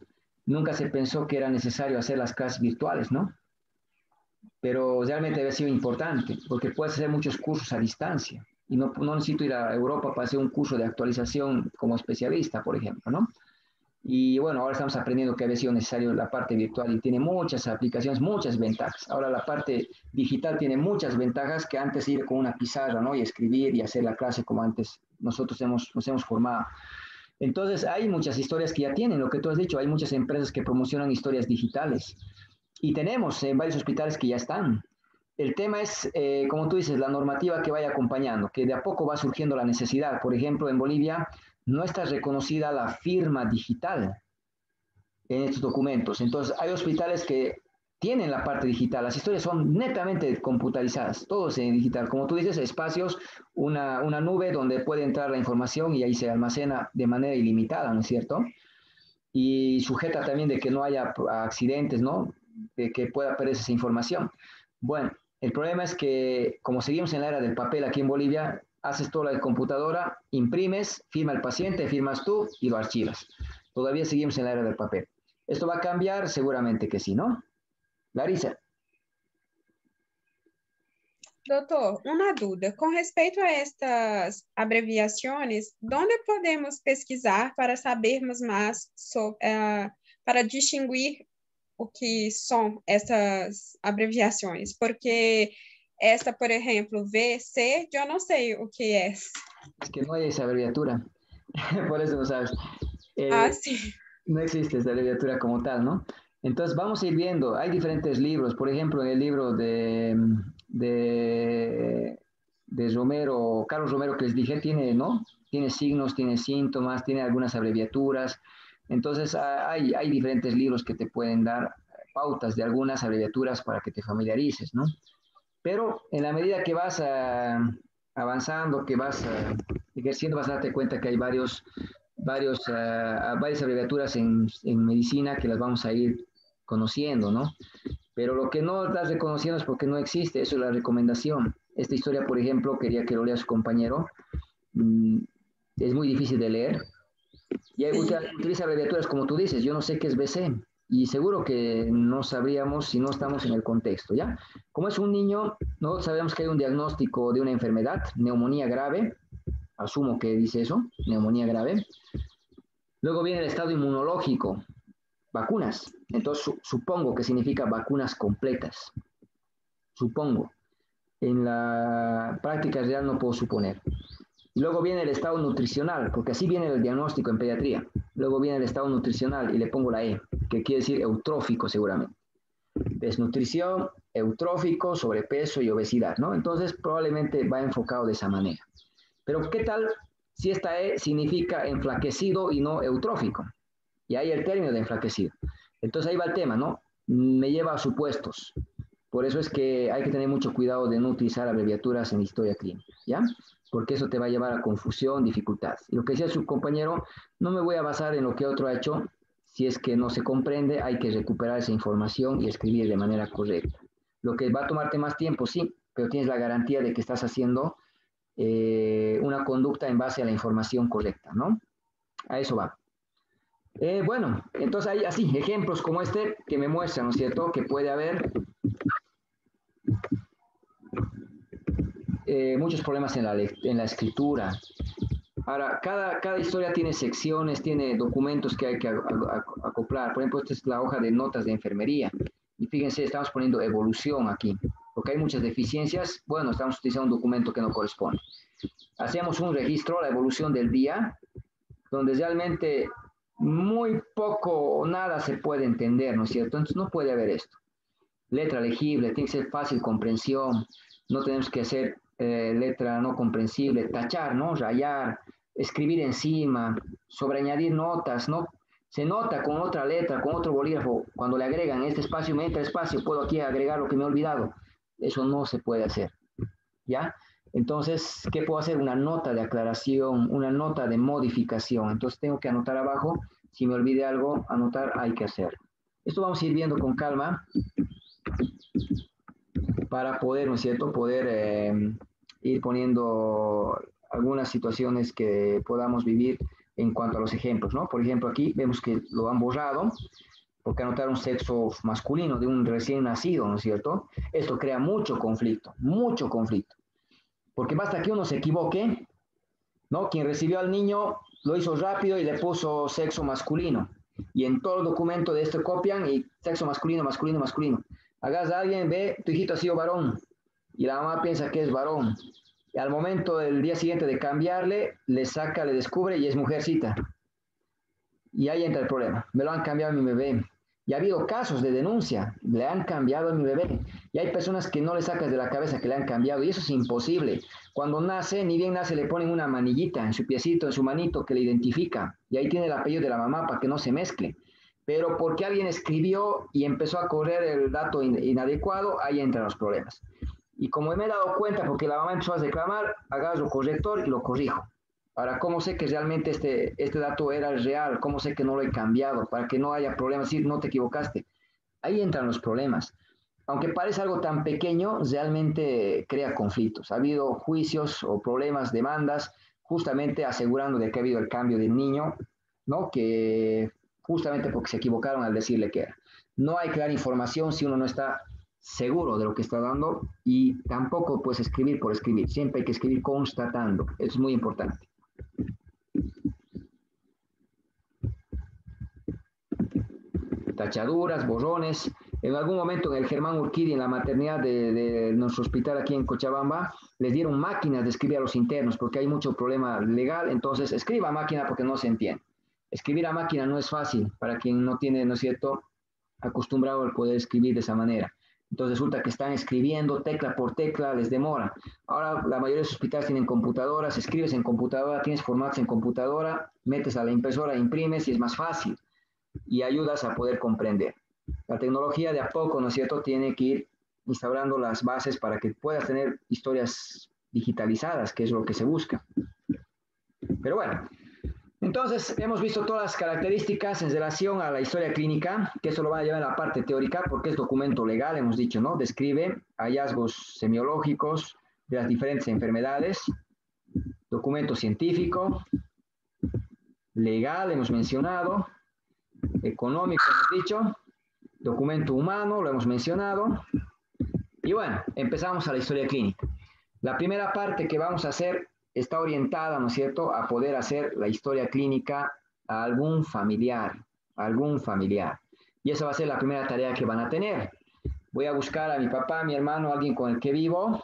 [SPEAKER 1] Nunca se pensó que era necesario hacer las clases virtuales, ¿no? Pero realmente debe sido importante, porque puedes hacer muchos cursos a distancia. Y no necesito ir a Europa para hacer un curso de actualización como especialista, por ejemplo, ¿no? Y bueno, ahora estamos aprendiendo que había sido necesario la parte virtual y tiene muchas aplicaciones, muchas ventajas. Ahora la parte digital tiene muchas ventajas que antes ir con una pizarra, ¿no? Y escribir y hacer la clase como antes nosotros nos hemos formado. Entonces hay muchas historias que ya tienen, lo que tú has dicho, hay muchas empresas que promocionan historias digitales y tenemos varios hospitales que ya están. El tema es, como tú dices, la normativa que vaya acompañando, que de a poco va surgiendo la necesidad. Por ejemplo, en Bolivia no está reconocida la firma digital en estos documentos. Entonces, hay hospitales que tienen la parte digital. Las historias son netamente computarizadas, todo es en digital. Como tú dices, espacios, una nube donde puede entrar la información y ahí se almacena de manera ilimitada, ¿no es cierto? Y sujeta también de que no haya accidentes, ¿no? De que pueda perderse esa información. Bueno, el problema es que como seguimos en la era del papel aquí en Bolivia, haces todo la computadora, imprimes, firma el paciente, firmas tú y lo archivas. Todavía seguimos en la era del papel. ¿Esto va a cambiar? Seguramente que sí, ¿no? Larissa.
[SPEAKER 3] Doutor, uma dúvida. Com respeito a estas abreviações, onde podemos pesquisar para sabermos mais para distinguir o que são essas abreviações? Porque esta, por exemplo, VC, eu não sei o que é.
[SPEAKER 1] Es que no hay esa abreviatura, por eso no sabes.
[SPEAKER 3] Ah, sim.
[SPEAKER 1] No existe esa abreviatura como tal, ¿no? Entonces vamos a ir viendo, hay diferentes libros, por ejemplo, en el libro de Romero, Carlos Romero que les dije, tiene, ¿no? Tiene signos, tiene síntomas, tiene algunas abreviaturas. Entonces hay diferentes libros que te pueden dar pautas de algunas abreviaturas para que te familiarices, ¿no? Pero en la medida que vas avanzando, que vas ejerciendo, vas a darte cuenta que hay varias abreviaturas en medicina que las vamos a ir conociendo, ¿no? Pero lo que no estás reconociendo es porque no existe, eso es la recomendación. Esta historia, por ejemplo, quería que lo lea su compañero, mm, es muy difícil de leer y utiliza abreviaturas como tú dices, yo no sé qué es BC y seguro que no sabríamos si no estamos en el contexto, ¿ya? Como es un niño, no sabemos que hay un diagnóstico de una enfermedad, neumonía grave, asumo que dice eso, neumonía grave. Luego viene el estado inmunológico, vacunas. Entonces supongo que significa vacunas completas. Supongo. En la práctica real no puedo suponer. Y luego viene el estado nutricional, porque así viene el diagnóstico en pediatría. Luego viene el estado nutricional y le pongo la E, que quiere decir eutrófico seguramente. Desnutrición, eutrófico, sobrepeso y obesidad, ¿no? Entonces probablemente va enfocado de esa manera. Pero ¿qué tal si esta E significa enflaquecido y no eutrófico? Y ahí el término de enflaquecido. Entonces ahí va el tema, ¿no? Me lleva a supuestos. Por eso es que hay que tener mucho cuidado de no utilizar abreviaturas en historia clínica, ¿ya? Porque eso te va a llevar a confusión, dificultad. Y lo que decía su compañero, no me voy a basar en lo que otro ha hecho. Si es que no se comprende, hay que recuperar esa información y escribir de manera correcta. Lo que va a tomarte más tiempo, sí, pero tienes la garantía de que estás haciendo una conducta en base a la información correcta, ¿no? A eso va. Bueno, entonces hay así ejemplos como este que me muestran, ¿no es cierto?, que puede haber muchos problemas en la escritura. Ahora, cada historia tiene secciones, tiene documentos que hay que acoplar. Por ejemplo, esta es la hoja de notas de enfermería. Y fíjense, estamos poniendo evolución aquí, porque hay muchas deficiencias. Bueno, estamos utilizando un documento que no corresponde. Hacemos un registro, la evolución del día, donde realmente muy poco o nada se puede entender, ¿no es cierto? Entonces no puede haber esto. Letra legible, tiene que ser fácil comprensión, no tenemos que hacer letra no comprensible, tachar, ¿no? Rayar, escribir encima, sobreañadir notas, ¿no? Se nota con otra letra, con otro bolígrafo, cuando le agregan este espacio, me entra espacio, puedo aquí agregar lo que me he olvidado. Eso no se puede hacer, ¿ya? Entonces, ¿qué puedo hacer? Una nota de aclaración, una nota de modificación. Entonces, tengo que anotar abajo. Si me olvidé algo, anotar hay que hacer. Esto vamos a ir viendo con calma para poder, ¿no es cierto?, poder ir poniendo algunas situaciones que podamos vivir en cuanto a los ejemplos, ¿no? Por ejemplo, aquí vemos que lo han borrado porque anotaron sexo masculino de un recién nacido, ¿no es cierto? Esto crea mucho conflicto, porque basta que uno se equivoque, ¿no? Quien recibió al niño lo hizo rápido y le puso sexo masculino. Y en todo el documento de esto copian y sexo masculino, masculino, masculino. Hagas a alguien, ve, tu hijito ha sido varón. Y la mamá piensa que es varón. Y al momento del día siguiente de cambiarle, le saca, le descubre y es mujercita. Y ahí entra el problema. Me lo han cambiado a mi bebé. Y ha habido casos de denuncia. Le han cambiado a mi bebé. Y hay personas que no le sacas de la cabeza que le han cambiado. Y eso es imposible. Cuando nace, ni bien nace, le ponen una manillita en su piecito, en su manito, que le identifica. Y ahí tiene el apellido de la mamá para que no se mezcle. Pero porque alguien escribió y empezó a correr el dato inadecuado, ahí entran los problemas. Y como me he dado cuenta, porque la mamá empezó a reclamar, agarro corrector y lo corrijo. Ahora, ¿cómo sé que realmente este dato era real? ¿Cómo sé que no lo he cambiado? Para que no haya problemas, decir, no te equivocaste. Ahí entran los problemas. Aunque parece algo tan pequeño, realmente crea conflictos. Ha habido juicios o problemas, demandas, justamente asegurando de que ha habido el cambio del niño, ¿no? Que justamente porque se equivocaron al decirle que era. No hay que dar información si uno no está seguro de lo que está dando y tampoco puedes escribir por escribir. Siempre hay que escribir constatando. Es muy importante. Tachaduras, borrones. En algún momento en el Germán Urquidi, en la maternidad de nuestro hospital aquí en Cochabamba, les dieron máquinas de escribir a los internos porque hay mucho problema legal. Entonces, escriba a máquina porque no se entiende. Escribir a máquina no es fácil para quien no tiene, ¿no es cierto?, acostumbrado al poder escribir de esa manera. Entonces resulta que están escribiendo tecla por tecla, les demora. Ahora la mayoría de los hospitales tienen computadoras, escribes en computadora, tienes formatos en computadora, metes a la impresora, imprimes y es más fácil y ayudas a poder comprender. La tecnología de a poco, ¿no es cierto?, tiene que ir instaurando las bases para que puedas tener historias digitalizadas, que es lo que se busca. Pero bueno, entonces, hemos visto todas las características en relación a la historia clínica, que eso lo van a llevar a la parte teórica, porque es documento legal, hemos dicho, ¿no? Describe hallazgos semiológicos de las diferentes enfermedades, documento científico, legal, hemos mencionado, económico, hemos dicho, documento humano, lo hemos mencionado, y bueno, empezamos a la historia clínica. La primera parte que vamos a hacer está orientada, ¿no es cierto?, a poder hacer la historia clínica a algún familiar. Y esa va a ser la primera tarea que van a tener. Voy a buscar a mi papá, a mi hermano, a alguien con el que vivo,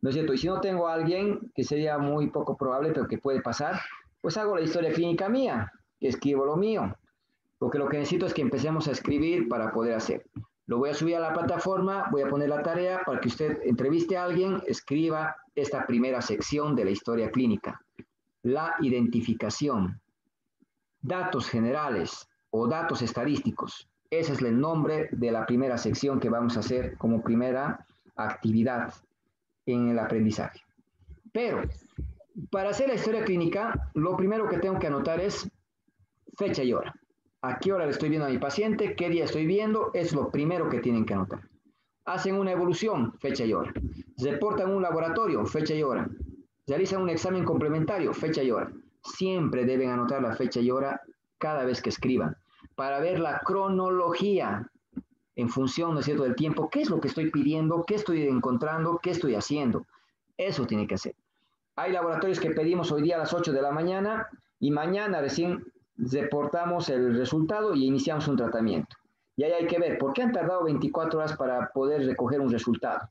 [SPEAKER 1] ¿no es cierto? Y si no tengo a alguien, que sería muy poco probable, pero que puede pasar, pues hago la historia clínica mía, escribo lo mío. Porque lo que necesito es que empecemos a escribir para poder hacer. Lo voy a subir a la plataforma, voy a poner la tarea para que usted entreviste a alguien, escriba esta primera sección de la historia clínica. La identificación, datos generales o datos estadísticos. Ese es el nombre de la primera sección que vamos a hacer como primera actividad en el aprendizaje. Pero para hacer la historia clínica, lo primero que tengo que anotar es fecha y hora. ¿A qué hora le estoy viendo a mi paciente? ¿Qué día estoy viendo? Es lo primero que tienen que anotar. Hacen una evolución, fecha y hora. Reportan un laboratorio, fecha y hora. Realizan un examen complementario, fecha y hora. Siempre deben anotar la fecha y hora cada vez que escriban, para ver la cronología en función, ¿no es cierto?, del tiempo. ¿Qué es lo que estoy pidiendo? ¿Qué estoy encontrando? ¿Qué estoy haciendo? Eso tiene que hacer. Hay laboratorios que pedimos hoy día a las 8 de la mañana y mañana recién reportamos el resultado y iniciamos un tratamiento. Y ahí hay que ver, ¿por qué han tardado 24 horas para poder recoger un resultado?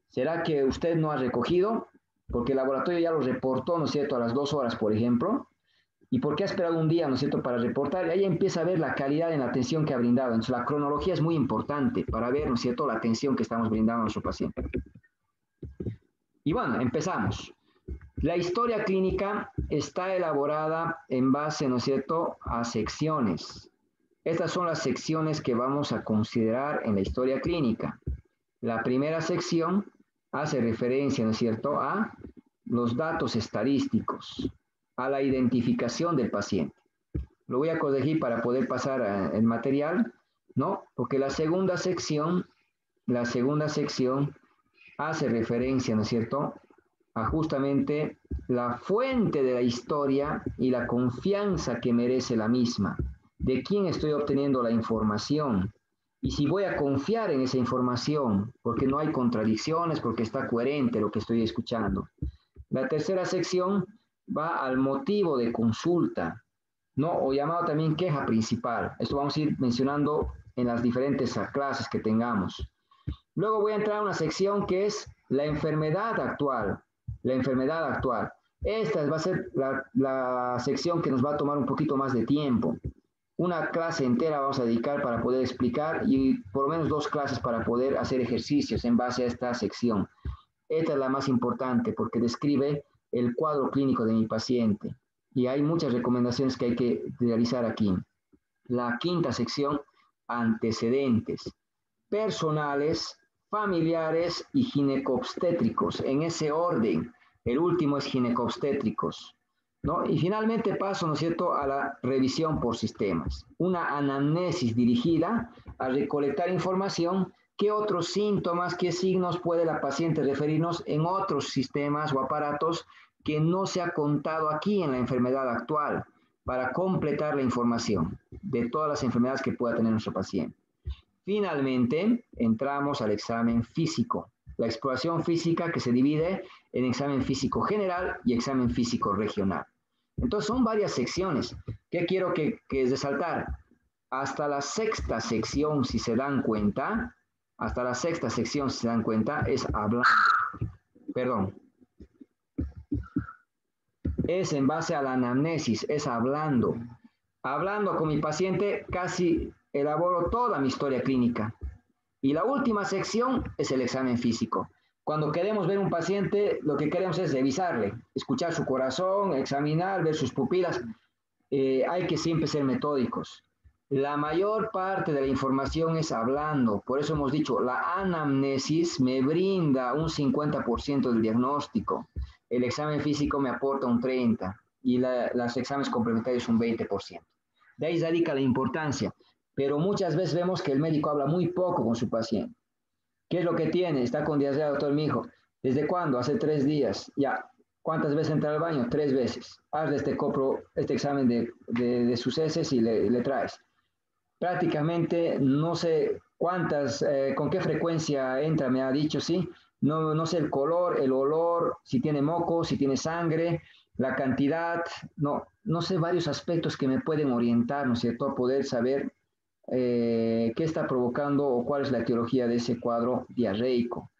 [SPEAKER 1] ¿Será que usted no ha recogido? Porque el laboratorio ya lo reportó, ¿no es cierto?, a las 2 horas, por ejemplo. ¿Y por qué ha esperado un día, ¿no es cierto?, para reportar? Y ahí empieza a ver la calidad en la atención que ha brindado. Entonces, la cronología es muy importante para ver, ¿no es cierto?, la atención que estamos brindando a nuestro paciente. Y bueno, empezamos. La historia clínica está elaborada en base, ¿no es cierto?, a secciones. Estas son las secciones que vamos a considerar en la historia clínica. La primera sección hace referencia, ¿no es cierto?, a los datos estadísticos, a la identificación del paciente. Lo voy a corregir para poder pasar el material, ¿no? Porque la segunda sección hace referencia, ¿no es cierto?, a justamente la fuente de la historia y la confianza que merece la misma, de quién estoy obteniendo la información y si voy a confiar en esa información, porque no hay contradicciones, porque está coherente lo que estoy escuchando. La tercera sección va al motivo de consulta, ¿no? O llamado también queja principal. Esto vamos a ir mencionando en las diferentes clases que tengamos. Luego voy a entrar a una sección que es la enfermedad actual. La enfermedad actual. Esta va a ser la sección que nos va a tomar un poquito más de tiempo. Una clase entera vamos a dedicar para poder explicar y por lo menos 2 clases para poder hacer ejercicios en base a esta sección. Esta es la más importante porque describe el cuadro clínico de mi paciente y hay muchas recomendaciones que hay que realizar aquí. La quinta sección, antecedentes personales, familiares y ginecobstétricos, en ese orden. El último es ginecobstétricos, ¿no? Y finalmente paso, ¿no es cierto?, a la revisión por sistemas. Una anamnesis dirigida a recolectar información. ¿Qué otros síntomas, qué signos puede la paciente referirnos en otros sistemas o aparatos que no se ha contado aquí en la enfermedad actual para completar la información de todas las enfermedades que pueda tener nuestro paciente? Finalmente, entramos al examen físico, la exploración física que se divide en examen físico general y examen físico regional. Entonces, son varias secciones. ¿Qué quiero que resaltar? Hasta la sexta sección, si se dan cuenta, es hablando. Perdón. Es en base a la anamnesis, es hablando. Hablando con mi paciente, casi elaboro toda mi historia clínica. Y la última sección es el examen físico. Cuando queremos ver un paciente, lo que queremos es revisarle, escuchar su corazón, examinar, ver sus pupilas. Hay que siempre ser metódicos. La mayor parte de la información es hablando. Por eso hemos dicho, la anamnesis me brinda un 50% del diagnóstico. El examen físico me aporta un 30% y los exámenes complementarios un 20%. De ahí radica la importancia. Pero muchas veces vemos que el médico habla muy poco con su paciente. ¿Qué es lo que tiene? Está con diarrea, doctor, mi hijo. ¿Desde cuándo? Hace 3 días. Ya. ¿Cuántas veces entra al baño? 3 veces. Hazle este examen de sus heces y le traes. Prácticamente no sé cuántas, con qué frecuencia entra, me ha dicho, sí. No sé el color, el olor, si tiene moco, si tiene sangre, la cantidad. No sé varios aspectos que me pueden orientar, ¿no es cierto?, a poder saber qué está provocando o cuál es la etiología de ese cuadro diarreico.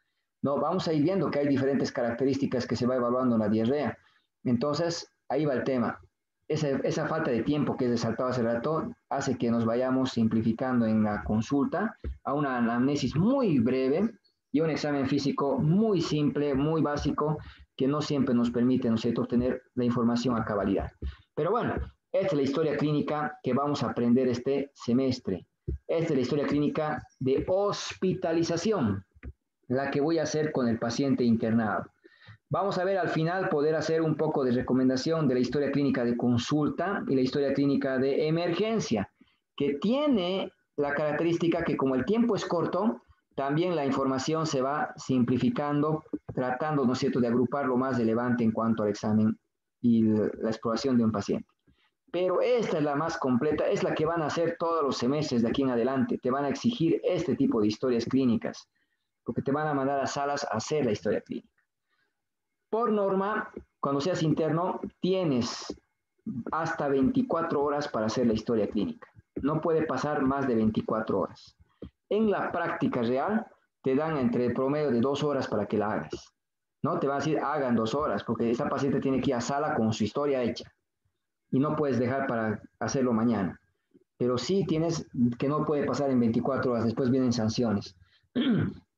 [SPEAKER 1] No, vamos a ir viendo que hay diferentes características que se va evaluando en la diarrea. Entonces, ahí va el tema. Esa falta de tiempo que he resaltado hace rato hace que nos vayamos simplificando en la consulta a una anamnesis muy breve y un examen físico muy simple, muy básico, que no siempre nos permite, ¿no es cierto?, obtener la información a cabalidad. Pero bueno, esta es la historia clínica que vamos a aprender este semestre. Esta es la historia clínica de hospitalización, la que voy a hacer con el paciente internado. Vamos a ver al final poder hacer un poco de recomendación de la historia clínica de consulta y la historia clínica de emergencia, que tiene la característica que como el tiempo es corto, También la información se va simplificando, tratando, ¿no es cierto?, de agrupar lo más relevante en cuanto al examen y la exploración de un paciente. Pero esta es la más completa, es la que van a hacer todos los semestres de aquí en adelante. Te van a exigir este tipo de historias clínicas, porque te van a mandar a salas a hacer la historia clínica. Por norma, cuando seas interno, tienes hasta 24 horas para hacer la historia clínica. No puede pasar más de 24 horas. En la práctica real, te dan entre el promedio de 2 horas para que la hagas. No te van a decir, hagan 2 horas, porque esta paciente tiene que ir a sala con su historia hecha. Y no puedes dejar para hacerlo mañana. Pero sí tienes que no puede pasar en 24 horas, después vienen sanciones.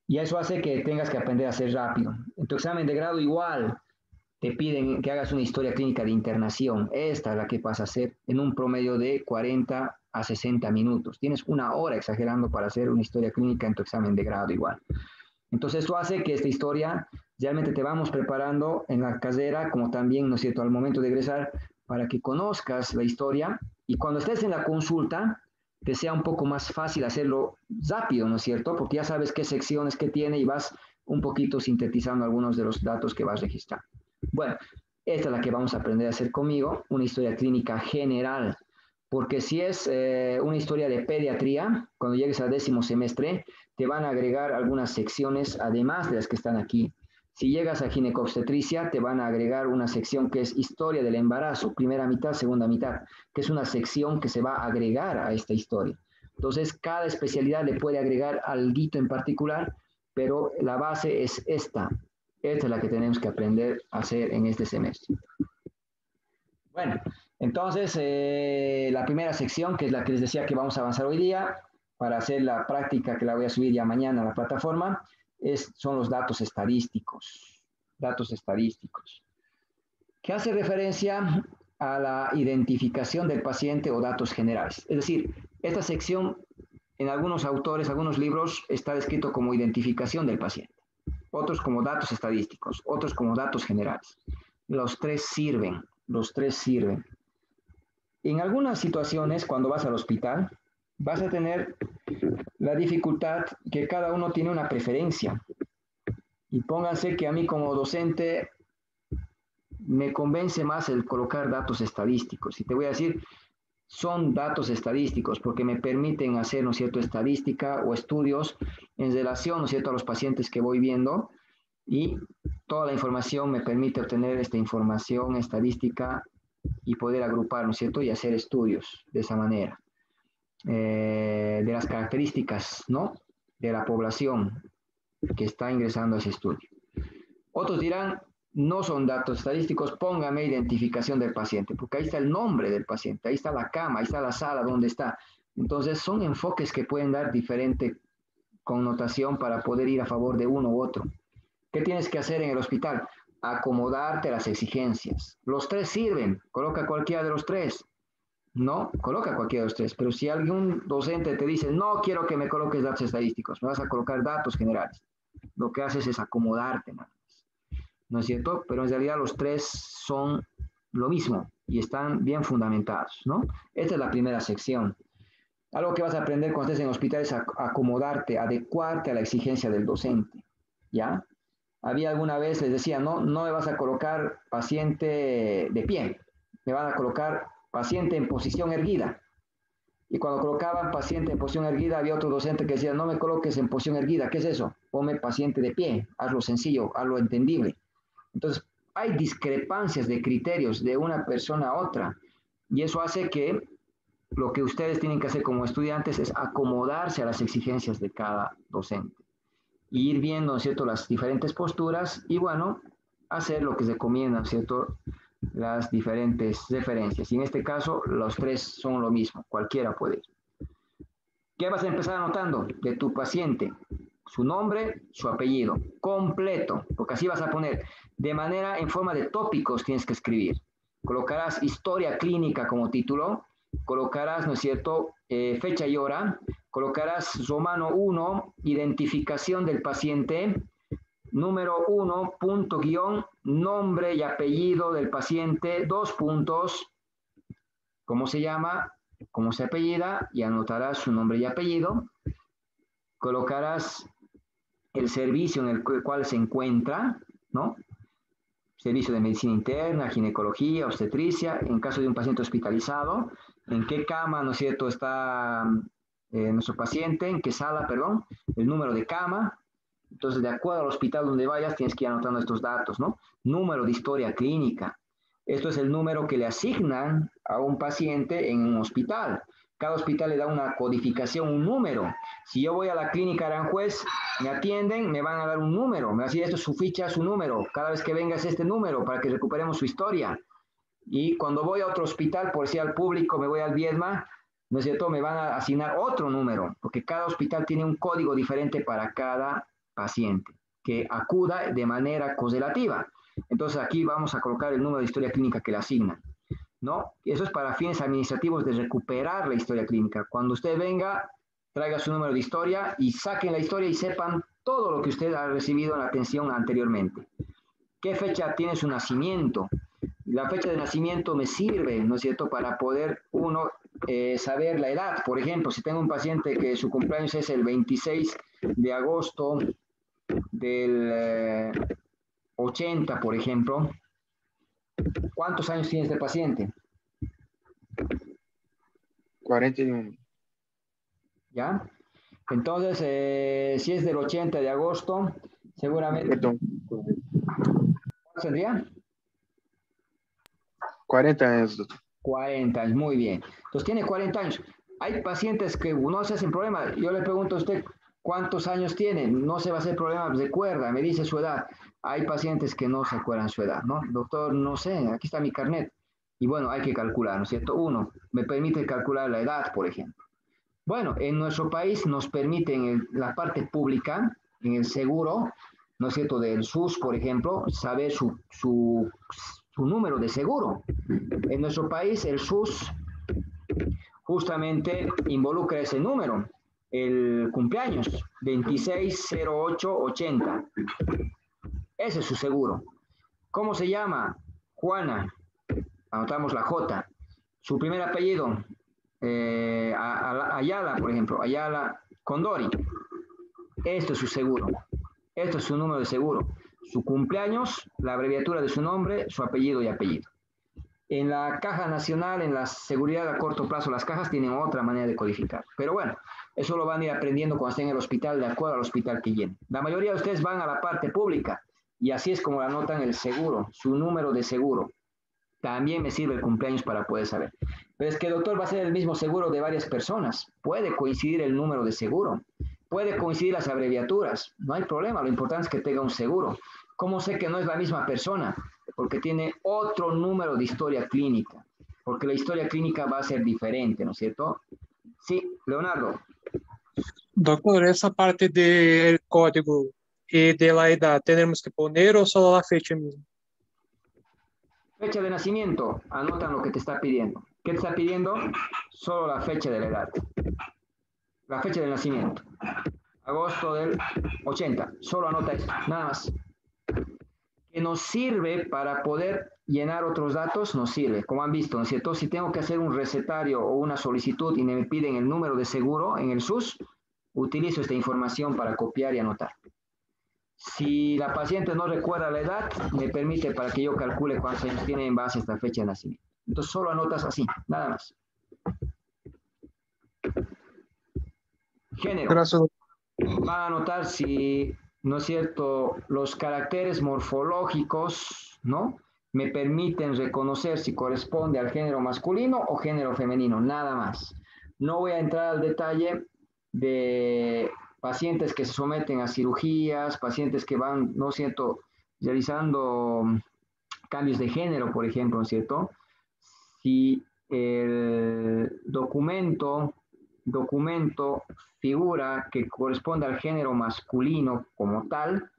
[SPEAKER 1] Y eso hace que tengas que aprender a hacer rápido. En tu examen de grado igual te piden que hagas una historia clínica de internación. Esta es la que vas a hacer en un promedio de 40 a 60 minutos. Tienes 1 hora exagerando para hacer una historia clínica en tu examen de grado igual. Entonces esto hace que esta historia realmente te vamos preparando en la carrera, como también, ¿no es cierto?, al momento de egresar, para que conozcas la historia y cuando estés en la consulta, te sea un poco más fácil hacerlo rápido, ¿no es cierto? Porque ya sabes qué secciones que tiene y vas un poquito sintetizando algunos de los datos que vas registrando. Bueno, esta es la que vamos a aprender a hacer conmigo, una historia clínica general, porque si es una historia de pediatría, cuando llegues al 10º semestre, te van a agregar algunas secciones, además de las que están aquí. Si llegas a ginecobstetricia, te van a agregar una sección que es historia del embarazo, primera mitad, segunda mitad, que es una sección que se va a agregar a esta historia. Entonces, cada especialidad le puede agregar algo en particular, pero la base es esta. Esta es la que tenemos que aprender a hacer en este semestre. Bueno, entonces, la primera sección, que es la que les decía que vamos a avanzar hoy día, para hacer la práctica que la voy a subir ya mañana a la plataforma, son los datos estadísticos. Datos estadísticos. Que hace referencia a la identificación del paciente o datos generales. Es decir, esta sección en algunos autores, algunos libros, está descrito como identificación del paciente. Otros como datos estadísticos, otros como datos generales. Los tres sirven, los tres sirven. En algunas situaciones, cuando vas al hospital, vas a tener la dificultad que cada uno tiene una preferencia. Y pónganse que a mí como docente me convence más el colocar datos estadísticos. Y te voy a decir, son datos estadísticos porque me permiten hacer, ¿no es cierto?, estadística o estudios en relación, ¿no es cierto?, a los pacientes que voy viendo y toda la información me permite obtener esta información estadística y poder agrupar, ¿no es cierto?, y hacer estudios de esa manera. De las características, ¿no?, de la población que está ingresando a ese estudio. Otros dirán, no son datos estadísticos, póngame identificación del paciente, porque ahí está el nombre del paciente, ahí está la cama, ahí está la sala donde está. Entonces son enfoques que pueden dar diferente connotación para poder ir a favor de uno u otro. ¿Qué tienes que hacer en el hospital? Acomodarte a las exigencias. Los tres sirven, coloca cualquiera de los tres. No, coloca cualquiera de los tres, pero si algún docente te dice, no quiero que me coloques datos estadísticos, me vas a colocar datos generales, lo que haces es acomodarte, ¿no? ¿No es cierto? Pero en realidad los tres son lo mismo y están bien fundamentados, ¿no? Esta es la primera sección. Algo que vas a aprender cuando estés en el hospital es acomodarte, adecuarte a la exigencia del docente, ¿ya? Había alguna vez, les decía, no me vas a colocar paciente de pie, me van a colocar paciente en posición erguida. Y cuando colocaban paciente en posición erguida, había otro docente que decía, no me coloques en posición erguida, ¿qué es eso? Ponme paciente de pie, hazlo sencillo, hazlo entendible. Entonces, hay discrepancias de criterios de una persona a otra y eso hace que lo que ustedes tienen que hacer como estudiantes es acomodarse a las exigencias de cada docente y ir viendo, ¿no es cierto?, las diferentes posturas y, bueno, hacer lo que se recomienda, ¿no es cierto?, las diferentes referencias. Y en este caso, los tres son lo mismo, cualquiera puede ir. ¿Qué vas a empezar anotando? De tu paciente, su nombre, su apellido, completo, porque así vas a poner, de manera en forma de tópicos tienes que escribir. Colocarás historia clínica como título, colocarás, ¿no es cierto?, fecha y hora, colocarás Romano 1, identificación del paciente, número 1, punto guión, nombre y apellido del paciente, 2 puntos, ¿cómo se llama?, cómo se apellida, y anotarás su nombre y apellido. Colocarás el servicio en el cual se encuentra, ¿no? Servicio de medicina interna, ginecología, obstetricia, en caso de un paciente hospitalizado, en qué cama, ¿no es cierto?, está nuestro paciente, en qué sala, perdón, el número de cama. Entonces, de acuerdo al hospital donde vayas, tienes que ir anotando estos datos, ¿no? Número de historia clínica. Esto es el número que le asignan a un paciente en un hospital. Cada hospital le da una codificación, un número. Si yo voy a la clínica Aranjuez, me atienden, me van a dar un número. Me van a decir, esto es su ficha, su número. Cada vez que vengas este número para que recuperemos su historia. Y cuando voy a otro hospital, por si al público, me voy al Viedma, ¿no es cierto? Me van a asignar otro número, porque cada hospital tiene un código diferente para cada paciente que acuda de manera correlativa. Entonces aquí vamos a colocar el número de historia clínica que le asignan, ¿no? Eso es para fines administrativos de recuperar la historia clínica. Cuando usted venga, traiga su número de historia y saquen la historia y sepan todo lo que usted ha recibido en la atención anteriormente. ¿Qué fecha tiene su nacimiento? La fecha de nacimiento me sirve, ¿no es cierto?, para poder uno saber la edad. Por ejemplo, si tengo un paciente que su cumpleaños es el 26 de agosto del 80, por ejemplo, ¿cuántos años tiene este paciente?
[SPEAKER 4] 41.
[SPEAKER 1] ¿Ya? Entonces, si es del 80 de agosto, seguramente...
[SPEAKER 4] Perdón.
[SPEAKER 1] ¿Cuánto tendría?
[SPEAKER 4] 40 años, doctor.
[SPEAKER 1] 40 años, muy bien. Entonces tiene 40 años. Hay pacientes que no se hacen problema. Yo le pregunto a usted, ¿cuántos años tiene? No se va a hacer problema, recuerda, me dice su edad. Hay pacientes que no se acuerdan su edad, ¿no? Doctor, no sé, aquí está mi carnet. Y bueno, hay que calcular, ¿no es cierto? Uno, me permite calcular la edad, por ejemplo. Bueno, en nuestro país nos permiten en la parte pública, en el seguro, ¿no es cierto?, del SUS, por ejemplo, saber su número de seguro. En nuestro país, el SUS justamente involucra ese número, el cumpleaños, 260880. Ese es su seguro. ¿Cómo se llama? Juana. Anotamos la J. Su primer apellido, Ayala, por ejemplo, Ayala Condori. Esto es su seguro. Esto es su número de seguro. Su cumpleaños, la abreviatura de su nombre, su apellido y apellido. En la Caja Nacional, en la seguridad a corto plazo, las cajas tienen otra manera de codificar. Pero bueno, eso lo van a ir aprendiendo cuando estén en el hospital, de acuerdo al hospital que llenen. La mayoría de ustedes van a la parte pública y así es como anotan el seguro, su número de seguro. También me sirve el cumpleaños para poder saber. Pero es que, doctor, va a ser el mismo seguro de varias personas. Puede coincidir el número de seguro. Puede coincidir las abreviaturas. No hay problema. Lo importante es que tenga un seguro. ¿Cómo sé que no es la misma persona? Porque tiene otro número de historia clínica. Porque la historia clínica va a ser diferente, ¿no es cierto? Sí, Leonardo.
[SPEAKER 2] Doctor, essa parte del código y de la edad, ¿tenemos que poner o solo la fecha misma?
[SPEAKER 1] Fecha de nacimiento, anotan lo que te está pidiendo. ¿Qué te está pidiendo? Solo la fecha de la edad. La fecha de nacimiento. Agosto del 80. Solo anota eso, nada más. Que nos sirve para poder llenar otros datos, nos sirve. Como han visto, ¿no es cierto? Si tengo que hacer un recetario o una solicitud y me piden el número de seguro en el SUS, utilizo esta información para copiar y anotar. Si la paciente no recuerda la edad, me permite para que yo calcule cuántos años tiene en base a esta fecha de nacimiento. Entonces solo anotas así, nada más. Género.
[SPEAKER 2] Gracias.
[SPEAKER 1] Va a anotar si, ¿no es cierto?, los caracteres morfológicos, ¿no?, me permiten reconocer si corresponde al género masculino o género femenino, nada más. No voy a entrar al detalle de pacientes que se someten a cirugías, pacientes que van, ¿no es cierto?, realizando cambios de género, por ejemplo, ¿no es cierto? Si el documento figura que corresponde al género masculino como tal,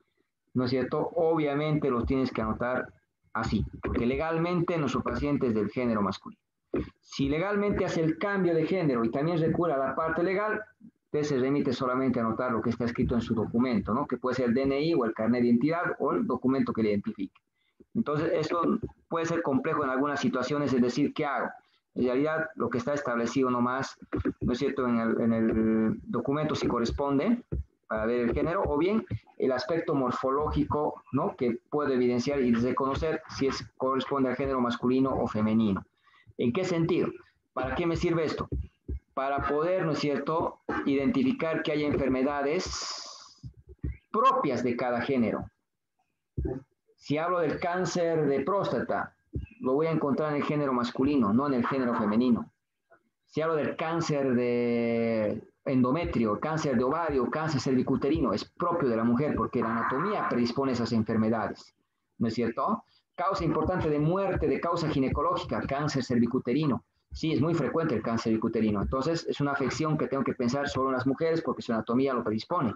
[SPEAKER 1] ¿no es cierto? Obviamente los tienes que anotar así, porque legalmente nuestro paciente es del género masculino. Si legalmente hace el cambio de género y también recurre a la parte legal, usted se remite solamente a anotar lo que está escrito en su documento, ¿no? Que puede ser el DNI o el carnet de identidad o el documento que le identifique. Entonces, esto puede ser complejo en algunas situaciones, es decir, ¿qué hago? En realidad, lo que está establecido nomás, ¿no es cierto?, en el documento si corresponde para ver el género, o bien el aspecto morfológico, ¿no? Que puede evidenciar y reconocer si corresponde al género masculino o femenino. ¿En qué sentido? ¿Para qué me sirve esto? Para poder, ¿no es cierto?, identificar que hay enfermedades propias de cada género. Si hablo del cáncer de próstata, lo voy a encontrar en el género masculino, no en el género femenino. Si hablo del cáncer de endometrio, cáncer de ovario, cáncer cervicuterino, es propio de la mujer porque la anatomía predispone a esas enfermedades, ¿no es cierto? Causa importante de muerte de causa ginecológica, cáncer cervicuterino. Sí, es muy frecuente el cáncer cervicuterino. Entonces, es una afección que tengo que pensar solo en las mujeres porque su anatomía lo predispone.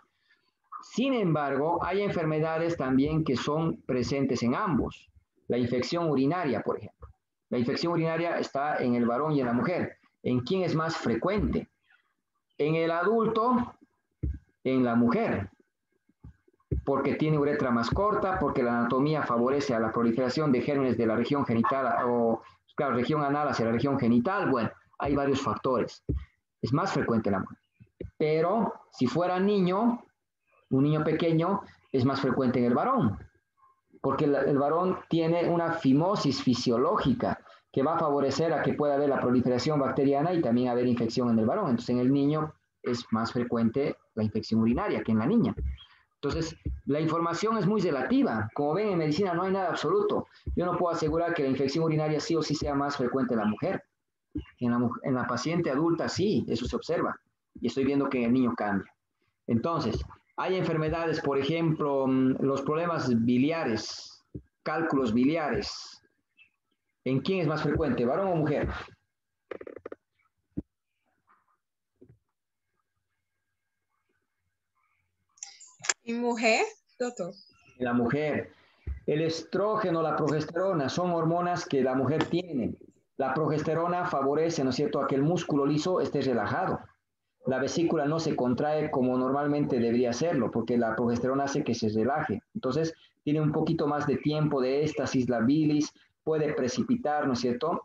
[SPEAKER 1] Sin embargo, hay enfermedades también que son presentes en ambos. La infección urinaria, por ejemplo. La infección urinaria está en el varón y en la mujer. ¿En quién es más frecuente? En el adulto, en la mujer, porque tiene uretra más corta, porque la anatomía favorece a la proliferación de gérmenes de la región genital o, claro, región anal hacia la región genital. Bueno, hay varios factores. Es más frecuente en la mujer. Pero si fuera niño, un niño pequeño, es más frecuente en el varón, porque el varón tiene una fimosis fisiológica que va a favorecer a que pueda haber la proliferación bacteriana y también haber infección en el varón. Entonces, en el niño es más frecuente la infección urinaria que en la niña. Entonces, la información es muy relativa. Como ven, en medicina no hay nada absoluto. Yo no puedo asegurar que la infección urinaria sí o sí sea más frecuente en la mujer. En la paciente adulta sí, eso se observa. Y estoy viendo que en el niño cambia. Entonces, hay enfermedades, por ejemplo, los problemas biliares, cálculos biliares. ¿En quién es más frecuente, varón o mujer?
[SPEAKER 3] ¿En mujer, doctor?
[SPEAKER 1] En la mujer. El estrógeno, la progesterona son hormonas que la mujer tiene. La progesterona favorece, ¿no es cierto?, a que el músculo liso esté relajado. La vesícula no se contrae como normalmente debería hacerlo, porque la progesterona hace que se relaje. Entonces, tiene un poquito más de tiempo de éstasis, la bilis, puede precipitar, ¿no es cierto?,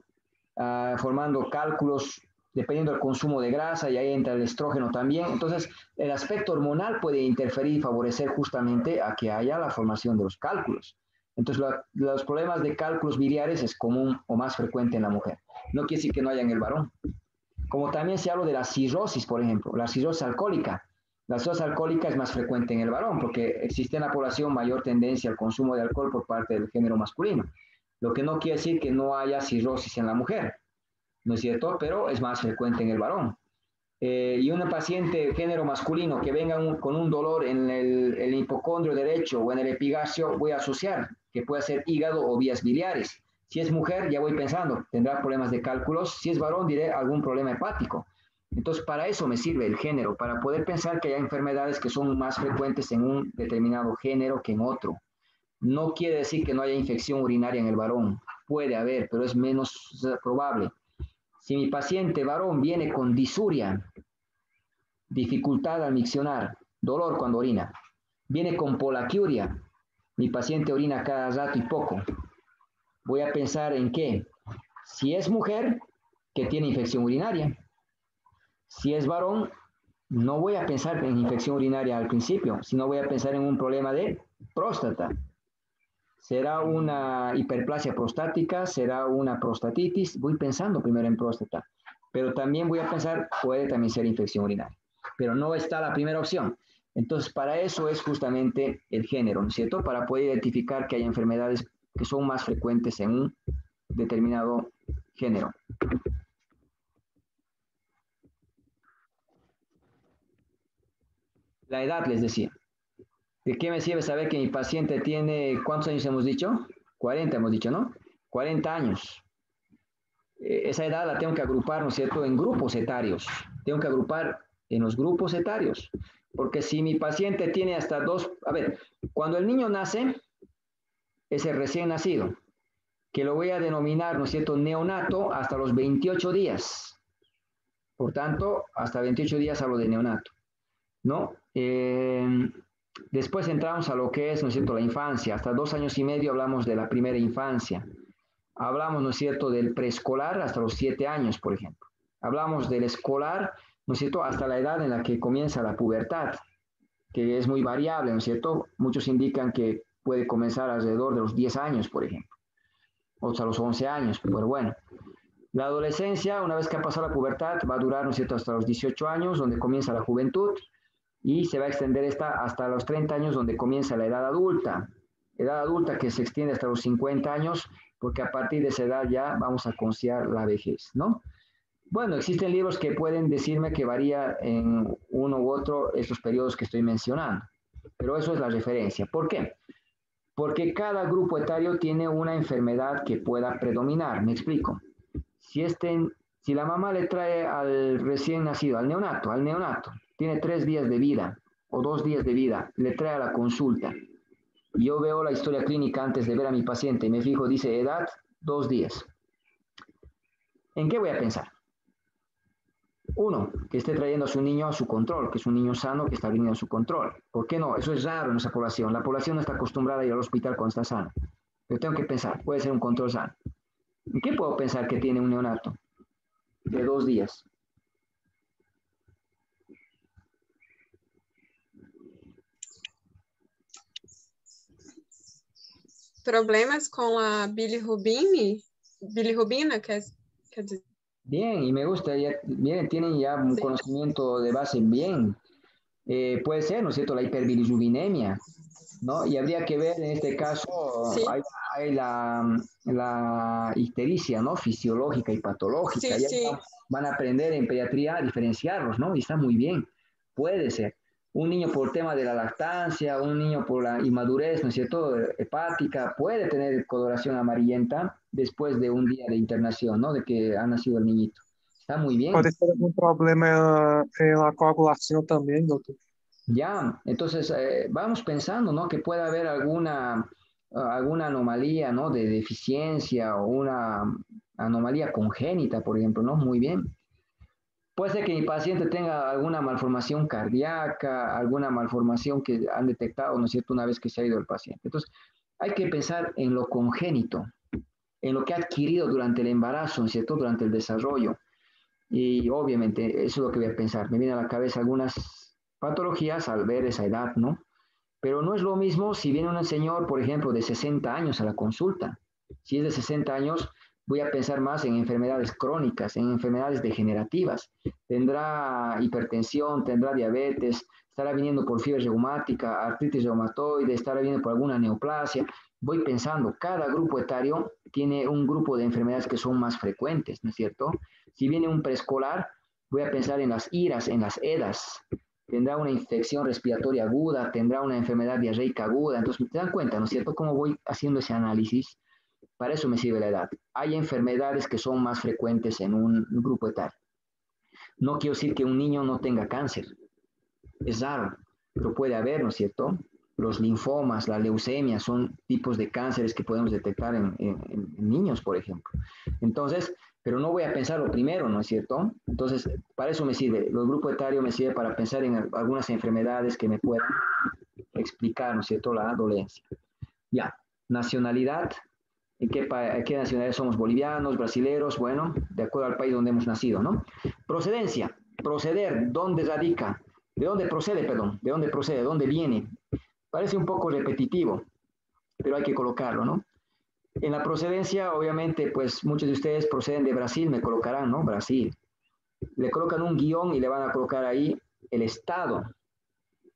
[SPEAKER 1] formando cálculos dependiendo del consumo de grasa, y ahí entra el estrógeno también. Entonces, el aspecto hormonal puede interferir y favorecer justamente a que haya la formación de los cálculos. Entonces, los problemas de cálculos biliares es común o más frecuente en la mujer. No quiere decir que no haya en el varón. Como también se habla de la cirrosis, por ejemplo, la cirrosis alcohólica. La cirrosis alcohólica es más frecuente en el varón porque existe en la población mayor tendencia al consumo de alcohol por parte del género masculino. Lo que no quiere decir que no haya cirrosis en la mujer, ¿no es cierto? Pero es más frecuente en el varón. Y una paciente de género masculino que venga con un dolor en el hipocondrio derecho o en el epigastrio, voy a asociar que puede ser hígado o vías biliares. Si es mujer, ya voy pensando, tendrá problemas de cálculos. Si es varón, diré algún problema hepático. Entonces, para eso me sirve el género, para poder pensar que hay enfermedades que son más frecuentes en un determinado género que en otro. No quiere decir que no haya infección urinaria en el varón. Puede haber, pero es menos probable. Si mi paciente varón viene con disuria, dificultad al miccionar, dolor cuando orina, viene con polaquiuria, mi paciente orina cada rato y poco, voy a pensar en qué. Si es mujer, que tiene infección urinaria. Si es varón, no voy a pensar en infección urinaria al principio, sino voy a pensar en un problema de próstata. ¿Será una hiperplasia prostática? ¿Será una prostatitis? Voy pensando primero en próstata, pero también voy a pensar, puede también ser infección urinaria, pero no está la primera opción. Entonces, para eso es justamente el género, ¿no es cierto? Para poder identificar que hay enfermedades que son más frecuentes en un determinado género. La edad, les decía. ¿De qué me sirve saber que mi paciente tiene, ¿cuántos años hemos dicho? 40 hemos dicho, ¿no? 40 años. Esa edad la tengo que agrupar, ¿no es cierto?, en grupos etarios. Tengo que agrupar en los grupos etarios. Porque si mi paciente tiene hasta dos, a ver, cuando el niño nace, es el recién nacido, que lo voy a denominar, ¿no es cierto?, neonato hasta los 28 días. Por tanto, hasta 28 días hablo de neonato, ¿no? Después entramos a lo que es, ¿no es cierto?, la infancia. Hasta 2 años y medio hablamos de la primera infancia. Hablamos, ¿no es cierto?, del preescolar hasta los 7 años, por ejemplo. Hablamos del escolar, ¿no es cierto?, hasta la edad en la que comienza la pubertad. que es muy variable, ¿no es cierto? Muchos indican que puede comenzar alrededor de los 10 años, por ejemplo, otros a los 11 años, pero bueno. La adolescencia, una vez que ha pasado la pubertad, va a durar, ¿no es cierto?, hasta los 18 años, donde comienza la juventud, y se va a extender esta hasta los 30 años, donde comienza la edad adulta que se extiende hasta los 50 años, porque a partir de esa edad ya vamos a considerar la vejez, ¿no? Bueno, existen libros que pueden decirme que varía en uno u otro estos periodos que estoy mencionando, pero eso es la referencia. ¿Por qué? Porque cada grupo etario tiene una enfermedad que pueda predominar. Me explico. Si, si la mamá le trae al recién nacido, al neonato, tiene 3 días de vida o 2 días de vida, le trae a la consulta. Yo veo la historia clínica antes de ver a mi paciente y me fijo, dice edad, 2 días. ¿En qué voy a pensar? Uno, que esté trayendo a su niño a su control, que es un niño sano que está viniendo a su control. ¿Por qué no? Eso es raro en esa población. La población no está acostumbrada a ir al hospital cuando está sano. Yo tengo que pensar, puede ser un control sano. ¿En qué puedo pensar que tiene un neonato de 2 días?
[SPEAKER 3] Problemas con la bilirrubina, quer dizer.
[SPEAKER 1] Bien, y me gusta, bien, tienen ya un conocimiento de base bien. Puede ser, ¿no es cierto?, la hiperbilirrubinemia, ¿no? Y habría que ver en este caso,
[SPEAKER 3] Sí.
[SPEAKER 1] hay la ictericia, ¿no? Fisiológica y patológica.
[SPEAKER 3] Sí,
[SPEAKER 1] Ya
[SPEAKER 3] sí.
[SPEAKER 1] van a aprender en pediatría a diferenciarlos, ¿no? Y está muy bien. Puede ser. Un niño por tema de la lactancia, un niño por la inmadurez, ¿no es cierto?, hepática, puede tener coloración amarillenta después de un día de internación, ¿no?, de que ha nacido el niñito. Está muy bien.
[SPEAKER 2] Pode ser algum problema na coagulação também, doutor.
[SPEAKER 1] Ya, entonces vamos pensando, ¿no?, que pueda haber alguna anomalía, ¿no?, de deficiencia o una anomalía congénita, por ejemplo, ¿no? Muy bien. Puede ser que mi paciente tenga alguna malformación cardíaca, alguna malformación que han detectado, ¿no es cierto?, una vez que se ha ido el paciente. Entonces, hay que pensar en lo congénito, en lo que ha adquirido durante el embarazo, ¿no es cierto?, durante el desarrollo. Y obviamente eso es lo que voy a pensar. Me vienen a la cabeza algunas patologías al ver esa edad, ¿no? Pero no es lo mismo si viene un señor, por ejemplo, de 60 años a la consulta. Si es de 60 años, voy a pensar más en enfermedades crónicas, en enfermedades degenerativas. Tendrá hipertensión, tendrá diabetes, estará viniendo por fiebre reumática, artritis reumatoide, estará viniendo por alguna neoplasia. Voy pensando, cada grupo etario tiene un grupo de enfermedades que son más frecuentes, ¿no es cierto? Si viene un preescolar, voy a pensar en las IRAS, en las EDAS, tendrá una infección respiratoria aguda, tendrá una enfermedad diarreica aguda. Entonces, te dan cuenta, ¿no es cierto?, cómo voy haciendo ese análisis. Para eso me sirve la edad. Hay enfermedades que son más frecuentes en un grupo etario. No quiero decir que un niño no tenga cáncer. Es raro, pero puede haber, ¿no es cierto? Los linfomas, la leucemia son tipos de cánceres que podemos detectar en niños, por ejemplo. Entonces, pero no voy a pensar lo primero, ¿no es cierto? Entonces, para eso me sirve. Los grupos etarios me sirve para pensar en algunas enfermedades que me puedan explicar, ¿no es cierto?, la dolencia. Ya, nacionalidad. ¿En qué nacionalidad somos? Bolivianos, brasileros, bueno, de acuerdo al país donde hemos nacido, ¿no? Procedencia, proceder, ¿dónde radica? ¿De dónde procede, perdón? ¿De dónde procede? ¿De dónde viene? Parece un poco repetitivo, pero hay que colocarlo, ¿no? En la procedencia, obviamente, pues muchos de ustedes proceden de Brasil, me colocarán, ¿no? Brasil. Le colocan un guión y le van a colocar ahí el estado,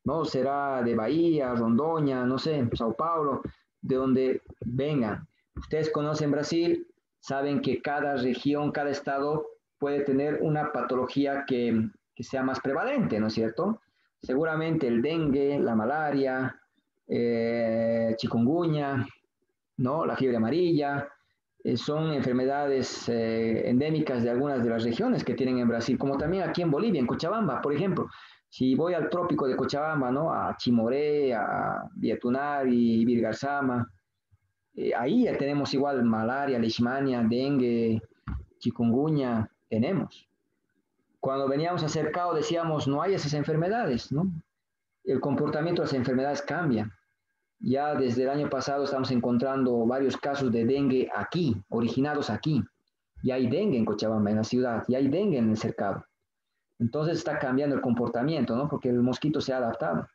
[SPEAKER 1] ¿no? Será de Bahía, Rondônia, no sé, Sao Paulo, de donde vengan. Ustedes conocen Brasil, saben que cada región, cada estado puede tener una patología que sea más prevalente, ¿no es cierto? Seguramente el dengue, la malaria, chikungunya, ¿no?, la fiebre amarilla, son enfermedades endémicas de algunas de las regiones que tienen en Brasil, como también aquí en Bolivia, en Cochabamba, por ejemplo. Si voy al trópico de Cochabamba, ¿no?, a Chimoré, a Viatunari, Virgarzama, ahí ya tenemos igual malaria, leishmania, dengue, chikungunya, tenemos. Cuando veníamos acercados decíamos, no hay esas enfermedades, ¿no? El comportamiento de las enfermedades cambia. Ya desde el año pasado estamos encontrando varios casos de dengue aquí, originados aquí. Y hay dengue en Cochabamba, en la ciudad, y hay dengue en el cercado. Entonces está cambiando el comportamiento, ¿no?, porque el mosquito se ha adaptado.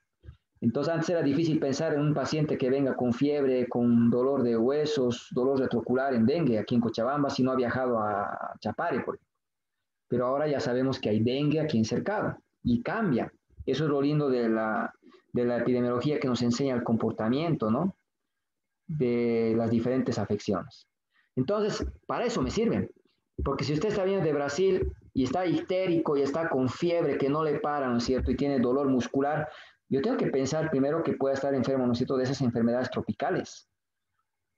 [SPEAKER 1] Entonces antes era difícil pensar en un paciente que venga con fiebre, con dolor de huesos, dolor retrocular en dengue aquí en Cochabamba si no ha viajado a Chapare, por ejemplo. Pero ahora ya sabemos que hay dengue aquí en Cercado y cambia. Eso es lo lindo de la epidemiología que nos enseña el comportamiento, ¿no? De las diferentes afecciones. Entonces, para eso me sirven. Porque si usted está viendo de Brasil y está histérico y está con fiebre que no le para, ¿no es cierto? Y tiene dolor muscular, yo tengo que pensar primero que pueda estar enfermo, ¿no es cierto?, de esas enfermedades tropicales.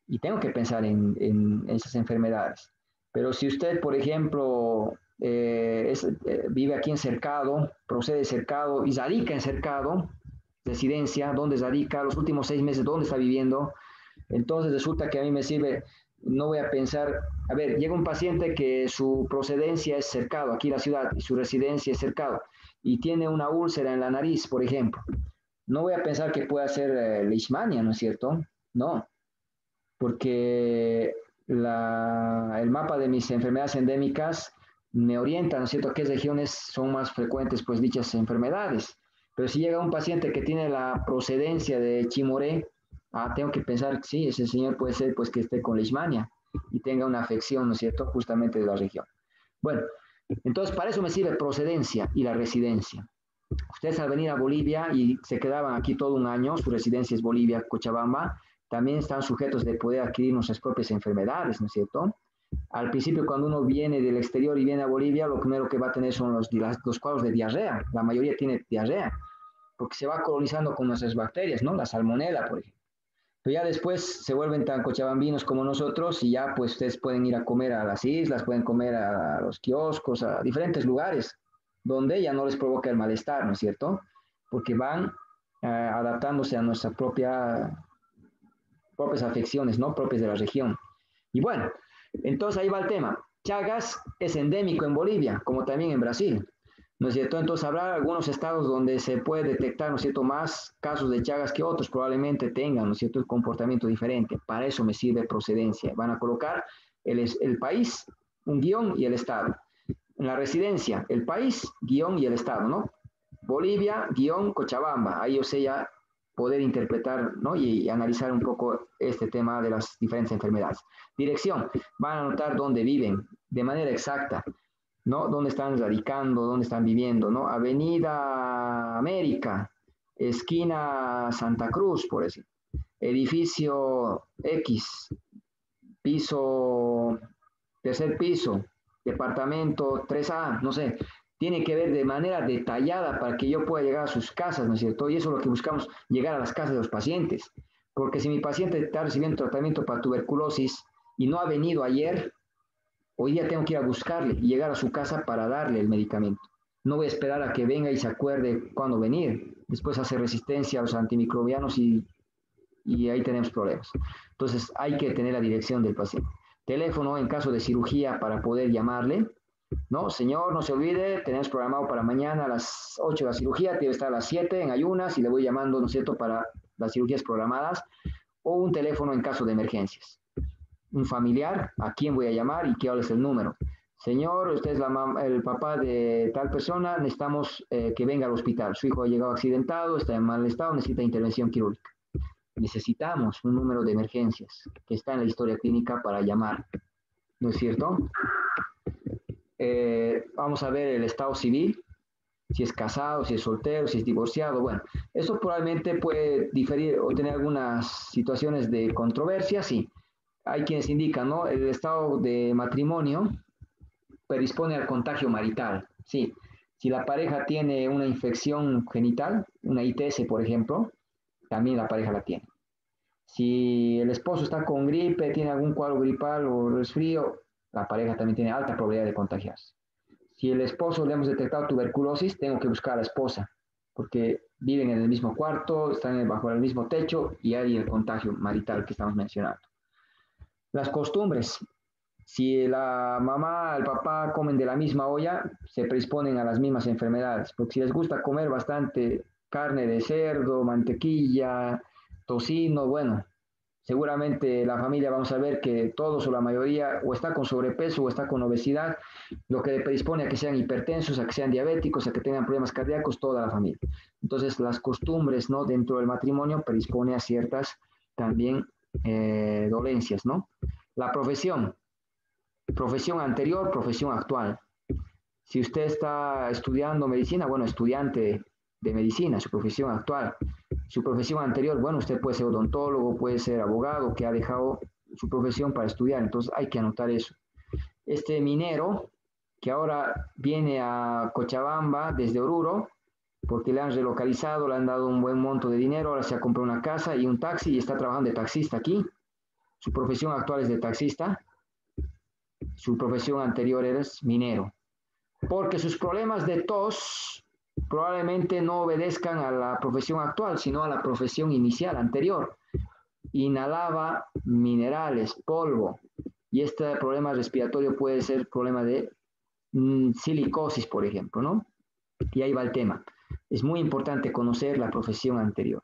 [SPEAKER 1] Y tengo que pensar en esas enfermedades. Pero si usted, por ejemplo, vive aquí en Cercado, procede de Cercado y radica en Cercado, residencia, ¿dónde radica? Los últimos 6 meses, ¿dónde está viviendo? Entonces resulta que a mí me sirve, no voy a pensar, a ver, llega un paciente que su procedencia es Cercado, aquí en la ciudad, y su residencia es Cercado, y tiene una úlcera en la nariz, por ejemplo. No voy a pensar que pueda ser leishmania, ¿no es cierto? No, porque el mapa de mis enfermedades endémicas me orienta, ¿no es cierto?, a qué regiones son más frecuentes pues dichas enfermedades. Pero si llega un paciente que tiene la procedencia de Chimoré, tengo que pensar, sí, ese señor puede ser pues que esté con leishmania y tenga una afección, ¿no es cierto?, justamente de la región. Bueno, entonces para eso me sirve procedencia y la residencia. Ustedes al venir a Bolivia y se quedaban aquí todo un año, su residencia es Bolivia, Cochabamba, también están sujetos de poder adquirir nuestras propias enfermedades, ¿no es cierto? Al principio, cuando uno viene del exterior y viene a Bolivia, lo primero que va a tener son los cuadros de diarrea. La mayoría tiene diarrea, porque se va colonizando con nuestras bacterias, ¿no? La salmonela, por ejemplo. Pero ya después se vuelven tan cochabambinos como nosotros y ya pues ustedes pueden ir a comer a las islas, pueden comer a los kioscos, a diferentes lugares donde ya no les provoca el malestar, ¿no es cierto? Porque van adaptándose a nuestras propias afecciones, ¿no? Propias de la región. Y bueno, entonces ahí va el tema. Chagas es endémico en Bolivia, como también en Brasil, ¿no es cierto? Entonces habrá algunos estados donde se puede detectar, ¿no es cierto?, más casos de Chagas que otros, probablemente tengan, ¿no es cierto?, el comportamiento diferente. Para eso me sirve procedencia. Van a colocar el país, un guión y el estado. En la residencia, el país, guión y el estado, ¿no? Bolivia, guión, Cochabamba. Ahí yo sé ya poder interpretar, ¿no?, y analizar un poco este tema de las diferentes enfermedades. Dirección, van a anotar dónde viven de manera exacta, ¿no? Dónde están radicando, dónde están viviendo, ¿no? Avenida América, esquina Santa Cruz, por decir. Edificio X, piso, tercer piso, departamento 3A, no sé, tiene que ver de manera detallada para que yo pueda llegar a sus casas, ¿no es cierto? Y eso es lo que buscamos, llegar a las casas de los pacientes. Porque si mi paciente está recibiendo tratamiento para tuberculosis y no ha venido ayer, hoy día tengo que ir a buscarle y llegar a su casa para darle el medicamento. No voy a esperar a que venga y se acuerde cuándo venir. Después hace resistencia a los antimicrobianos y ahí tenemos problemas. Entonces hay que tener la dirección del paciente. Teléfono en caso de cirugía para poder llamarle. No, señor, no se olvide, tenemos programado para mañana a las 8 la cirugía, debe estar a las 7 en ayunas y le voy llamando, ¿no es cierto?, para las cirugías programadas, o un teléfono en caso de emergencias. Un familiar, ¿a quién voy a llamar y qué es el número? Señor, usted es el papá de tal persona, necesitamos que venga al hospital. Su hijo ha llegado accidentado, está en mal estado, necesita intervención quirúrgica. Necesitamos un número de emergencias que está en la historia clínica para llamar, ¿no es cierto? Vamos a ver el estado civil, si es casado, si es soltero, si es divorciado. Bueno, eso probablemente puede diferir o tener algunas situaciones de controversia, sí. Hay quienes indican, ¿no?, el estado de matrimonio predispone al contagio marital, sí. Si la pareja tiene una infección genital, una ITS, por ejemplo, también la pareja la tiene. Si el esposo está con gripe, tiene algún cuadro gripal o resfrío, la pareja también tiene alta probabilidad de contagiarse. Si el esposo le hemos detectado tuberculosis, tengo que buscar a la esposa, porque viven en el mismo cuarto, están bajo el mismo techo y hay el contagio marital que estamos mencionando. Las costumbres. Si la mamá, el papá comen de la misma olla, se predisponen a las mismas enfermedades, porque si les gusta comer bastante carne de cerdo, mantequilla, tocino, bueno, seguramente la familia vamos a ver que todos o la mayoría o está con sobrepeso o está con obesidad, lo que le predispone a que sean hipertensos, a que sean diabéticos, a que tengan problemas cardíacos, toda la familia. Entonces, las costumbres, ¿no? Dentro del matrimonio predispone a ciertas también dolencias, ¿no? La profesión anterior, profesión actual. Si usted está estudiando medicina, bueno, estudiante de medicina, su profesión actual. Su profesión anterior, bueno, usted puede ser odontólogo, puede ser abogado, que ha dejado su profesión para estudiar, entonces hay que anotar eso. Este minero, que ahora viene a Cochabamba desde Oruro, porque le han relocalizado, le han dado un buen monto de dinero, ahora se ha comprado una casa y un taxi y está trabajando de taxista aquí. Su profesión actual es de taxista, su profesión anterior es minero. Porque sus problemas de tos probablemente no obedezcan a la profesión actual, sino a la profesión inicial, anterior. Inhalaba minerales, polvo, y este problema respiratorio puede ser problema de silicosis, por ejemplo, ¿no? Y ahí va el tema. Es muy importante conocer la profesión anterior.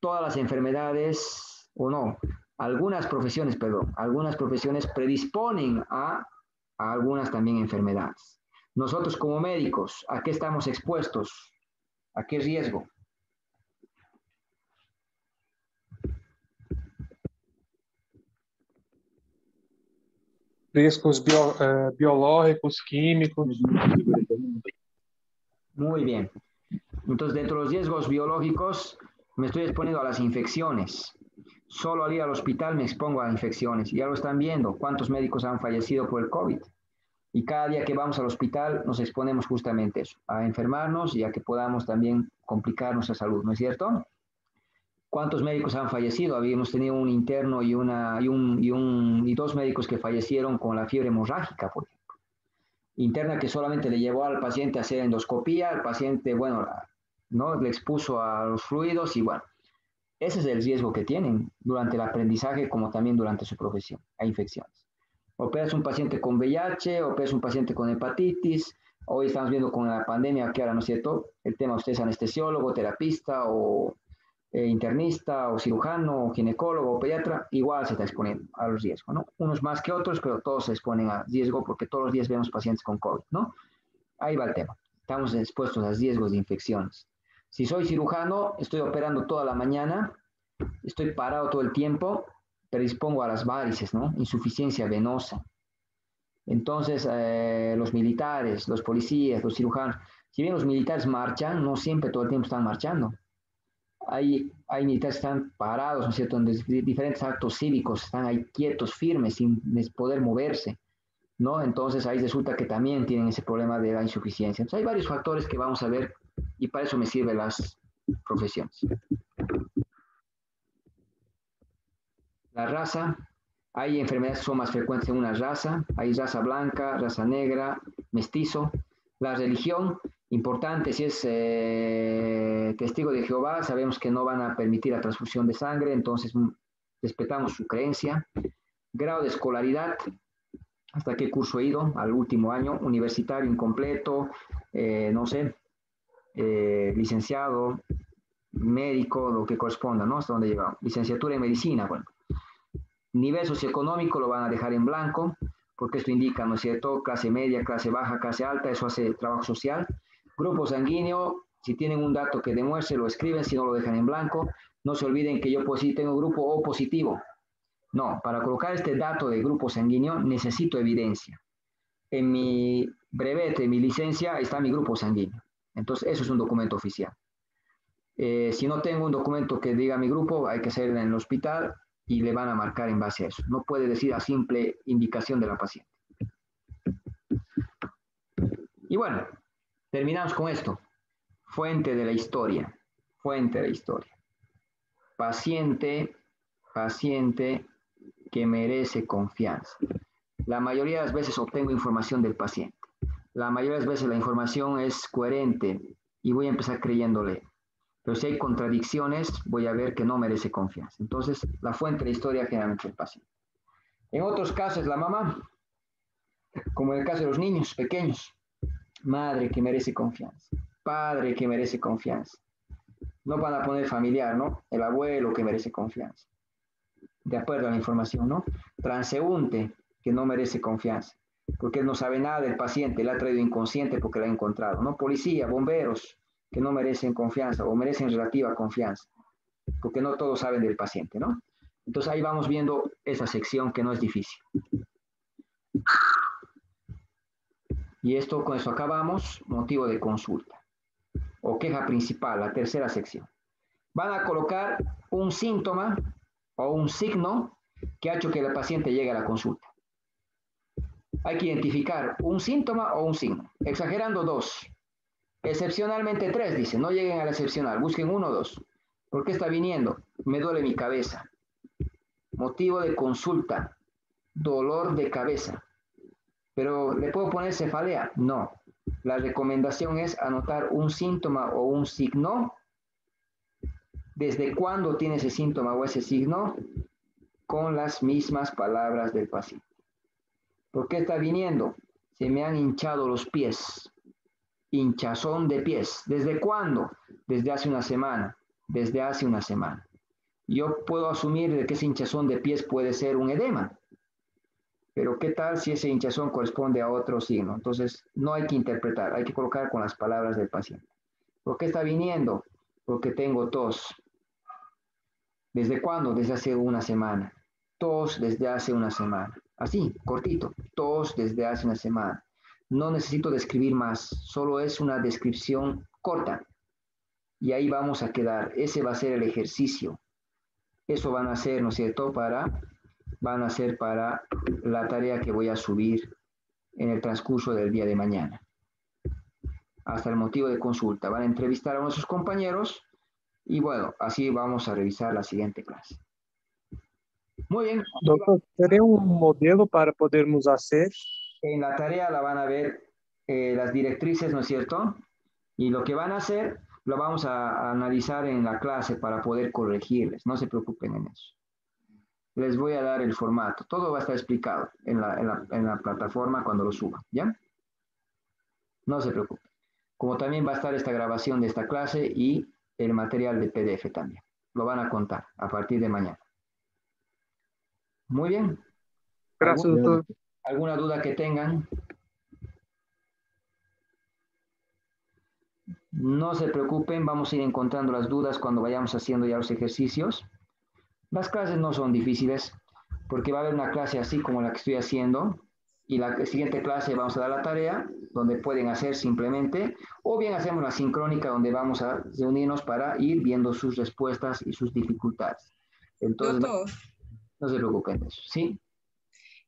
[SPEAKER 1] Todas las enfermedades, o no, algunas profesiones predisponen a algunas también enfermedades. Nosotros como médicos, ¿a qué estamos expuestos? ¿A qué riesgo?
[SPEAKER 2] Riscos biológicos, químicos.
[SPEAKER 1] Muy bien. Entonces, dentro de los riesgos biológicos, me estoy exponiendo a las infecciones. Solo al ir al hospital me expongo a infecciones. Ya lo están viendo, cuántos médicos han fallecido por el COVID. Y cada día que vamos al hospital nos exponemos justamente a eso, a enfermarnos y a que podamos también complicar nuestra salud, ¿no es cierto? ¿Cuántos médicos han fallecido? Habíamos tenido un interno y dos médicos que fallecieron con la fiebre hemorrágica, por ejemplo. Interna que solamente le llevó al paciente a hacer endoscopía, al paciente, bueno, ¿no? Le expuso a los fluidos y bueno, ese es el riesgo que tienen durante el aprendizaje como también durante su profesión, a infecciones. Operas un paciente con VIH, operas un paciente con hepatitis. Hoy estamos viendo con la pandemia que ahora, ¿no es cierto? El tema, usted es anestesiólogo, terapista o internista o cirujano o ginecólogo o pediatra, igual se está exponiendo a los riesgos, ¿no? Unos más que otros, pero todos se exponen a riesgo porque todos los días vemos pacientes con COVID, ¿no? Ahí va el tema. Estamos expuestos a riesgos de infecciones. Si soy cirujano, estoy operando toda la mañana, estoy parado todo el tiempo, predispongo a las varices, ¿no? Insuficiencia venosa. Entonces, los militares, los policías, los cirujanos, si bien los militares marchan, no siempre todo el tiempo están marchando. Hay militares que están parados, ¿no es cierto?, en diferentes actos cívicos, están ahí quietos, firmes, sin poder moverse, ¿no? Entonces, ahí resulta que también tienen ese problema de la insuficiencia. Entonces, hay varios factores que vamos a ver y para eso me sirven las profesiones. La raza, hay enfermedades que son más frecuentes en una raza, hay raza blanca, raza negra, mestizo. La religión, importante, si es testigo de Jehová, sabemos que no van a permitir la transfusión de sangre, entonces respetamos su creencia. Grado de escolaridad, hasta qué curso he ido, al último año, universitario incompleto, no sé, licenciado, médico, lo que corresponda, ¿no? Hasta dónde llegamos. Licenciatura en medicina, bueno. Nivel socioeconómico lo van a dejar en blanco, porque esto indica, ¿no es cierto?, clase media, clase baja, clase alta, eso hace trabajo social. Grupo sanguíneo, si tienen un dato que demuestre, lo escriben, si no lo dejan en blanco. No se olviden que yo pues sí tengo grupo O positivo. No, para colocar este dato de grupo sanguíneo necesito evidencia. En mi brevete, en mi licencia, está mi grupo sanguíneo. Entonces, eso es un documento oficial. Si no tengo un documento que diga mi grupo, hay que hacerlo en el hospital y le van a marcar en base a eso. No puede decir a simple indicación de la paciente. Y bueno, terminamos con esto. Fuente de la historia. Fuente de la historia. Paciente que merece confianza. La mayoría de las veces obtengo información del paciente. La mayoría de las veces la información es coherente y voy a empezar creyéndole. Pero si hay contradicciones, voy a ver que no merece confianza. Entonces, la fuente de la historia generalmente es el paciente. En otros casos, la mamá, como en el caso de los niños pequeños. Madre que merece confianza. Padre que merece confianza. No van a poner familiar, ¿no? El abuelo que merece confianza. De acuerdo a la información, ¿no? Transeúnte que no merece confianza. Porque él no sabe nada del paciente, le ha traído inconsciente porque lo ha encontrado, ¿no? Policía, bomberos, que no merecen confianza o merecen relativa confianza, porque no todos saben del paciente, ¿no? Entonces ahí vamos viendo esa sección que no es difícil. Y esto, con eso acabamos, motivo de consulta o queja principal, la tercera sección. Van a colocar un síntoma o un signo que ha hecho que el paciente llegue a la consulta. Hay que identificar un síntoma o un signo, exagerando 2. Excepcionalmente 3, dice, no lleguen al excepcional, busquen 1 o 2. ¿Por qué está viniendo? Me duele mi cabeza. Motivo de consulta, dolor de cabeza. ¿Pero le puedo poner cefalea? No. La recomendación es anotar un síntoma o un signo. ¿Desde cuándo tiene ese síntoma o ese signo? Con las mismas palabras del paciente. ¿Por qué está viniendo? Se me han hinchado los pies. Hinchazón de pies. ¿Desde cuándo? Desde hace una semana. Desde hace una semana. Yo puedo asumir de que ese hinchazón de pies puede ser un edema. Pero ¿qué tal si ese hinchazón corresponde a otro signo? Entonces, no hay que interpretar, hay que colocar con las palabras del paciente. ¿Por qué está viniendo? Porque tengo tos. ¿Desde cuándo? Desde hace una semana. Tos desde hace una semana. Así, cortito. Tos desde hace una semana. No necesito describir más, solo es una descripción corta. Y ahí vamos a quedar. Ese va a ser el ejercicio. Eso van a hacer, ¿no es cierto?, van a ser para la tarea que voy a subir en el transcurso del día de mañana. Hasta el motivo de consulta. Van a entrevistar a nuestros compañeros y bueno, así vamos a revisar la siguiente clase. Muy bien.
[SPEAKER 2] Doctor, ¿sería un modelo para podermos hacer?
[SPEAKER 1] En la tarea la van a ver las directrices, ¿no es cierto? Y lo que van a hacer lo vamos a analizar en la clase para poder corregirles. No se preocupen en eso. Les voy a dar el formato. Todo va a estar explicado en la plataforma cuando lo suba, ¿ya? No se preocupen. Como también va a estar esta grabación de esta clase y el material de PDF también. Lo van a contar a partir de mañana. Muy bien.
[SPEAKER 2] Gracias, doctor.
[SPEAKER 1] ¿Alguna duda que tengan? No se preocupen, vamos a ir encontrando las dudas cuando vayamos haciendo ya los ejercicios. Las clases no son difíciles, porque va a haber una clase así como la que estoy haciendo, y la siguiente clase vamos a dar la tarea, donde pueden hacer simplemente, o bien hacemos la sincrónica, donde vamos a reunirnos para ir viendo sus respuestas y sus dificultades. Entonces,
[SPEAKER 3] Doutor,
[SPEAKER 1] no se preocupen de eso, ¿sí?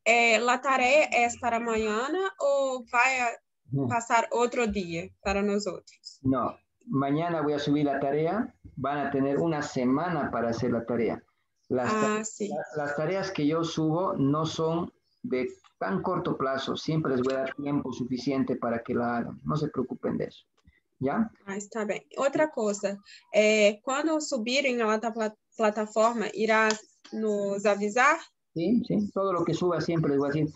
[SPEAKER 3] la tarea es para mañana o va a pasar otro día para nosotros?
[SPEAKER 1] No, mañana voy a subir la tarea, van a tener una semana para hacer la tarea.
[SPEAKER 3] Sí.
[SPEAKER 1] Las tareas que yo subo no son de tan corto plazo, siempre les voy a dar tiempo suficiente para que la hagan, no se preocupen de eso, ¿ya?
[SPEAKER 3] Está bem. Outra coisa, quando subirem a la plataforma, irás nos avisar?
[SPEAKER 1] Sí, sí, todo lo que suba siempre les voy a decir,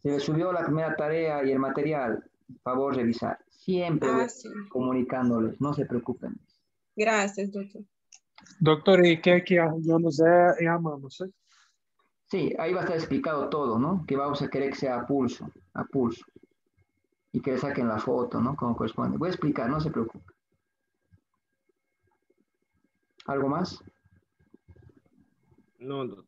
[SPEAKER 1] se les subió la primera tarea y el material, favor revisar, siempre voy a
[SPEAKER 3] Sí.
[SPEAKER 1] comunicándoles, no se preocupen.
[SPEAKER 3] Graças, doutor.
[SPEAKER 2] Doctor, e quer que arranjamos é a mão, não sei?
[SPEAKER 1] Sí, ahí va a estar explicado todo, ¿no? Que vamos a querer que sea a pulso, y que le saquen la foto, ¿no? Como corresponde. Voy a explicar, no se preocupe. ¿Algo más?
[SPEAKER 5] No, doctor.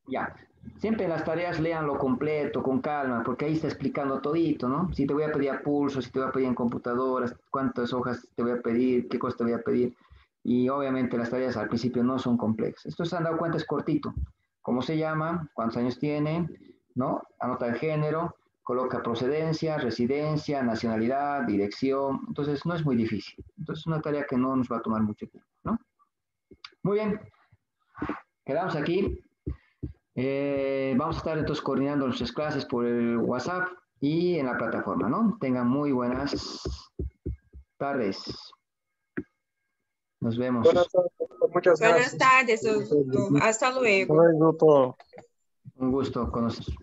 [SPEAKER 1] Ya. Siempre en las tareas léanlo completo, con calma, porque ahí está explicando todito, ¿no? Si te voy a pedir a pulso, si te voy a pedir en computadoras, cuántas hojas te voy a pedir, qué cosa te voy a pedir. Y obviamente las tareas al principio no son complejas. Esto se han dado cuenta, es cortito. ¿Cómo se llama? ¿Cuántos años tiene? ¿No? Anota el género, coloca procedencia, residencia, nacionalidad, dirección. Entonces no es muy difícil. Entonces es una tarea que no nos va a tomar mucho tiempo, ¿no? Muy bien. Quedamos aquí. Vamos a estar entonces coordinando nuestras clases por el WhatsApp y en la plataforma, ¿no? Tengan muy buenas tardes. Nos vemos.
[SPEAKER 2] Buenas tardes, muchas
[SPEAKER 3] Buenas
[SPEAKER 2] gracias.
[SPEAKER 3] tardes, doutor. Hasta luego.
[SPEAKER 2] Oi, doutor.
[SPEAKER 1] Un gusto conocer.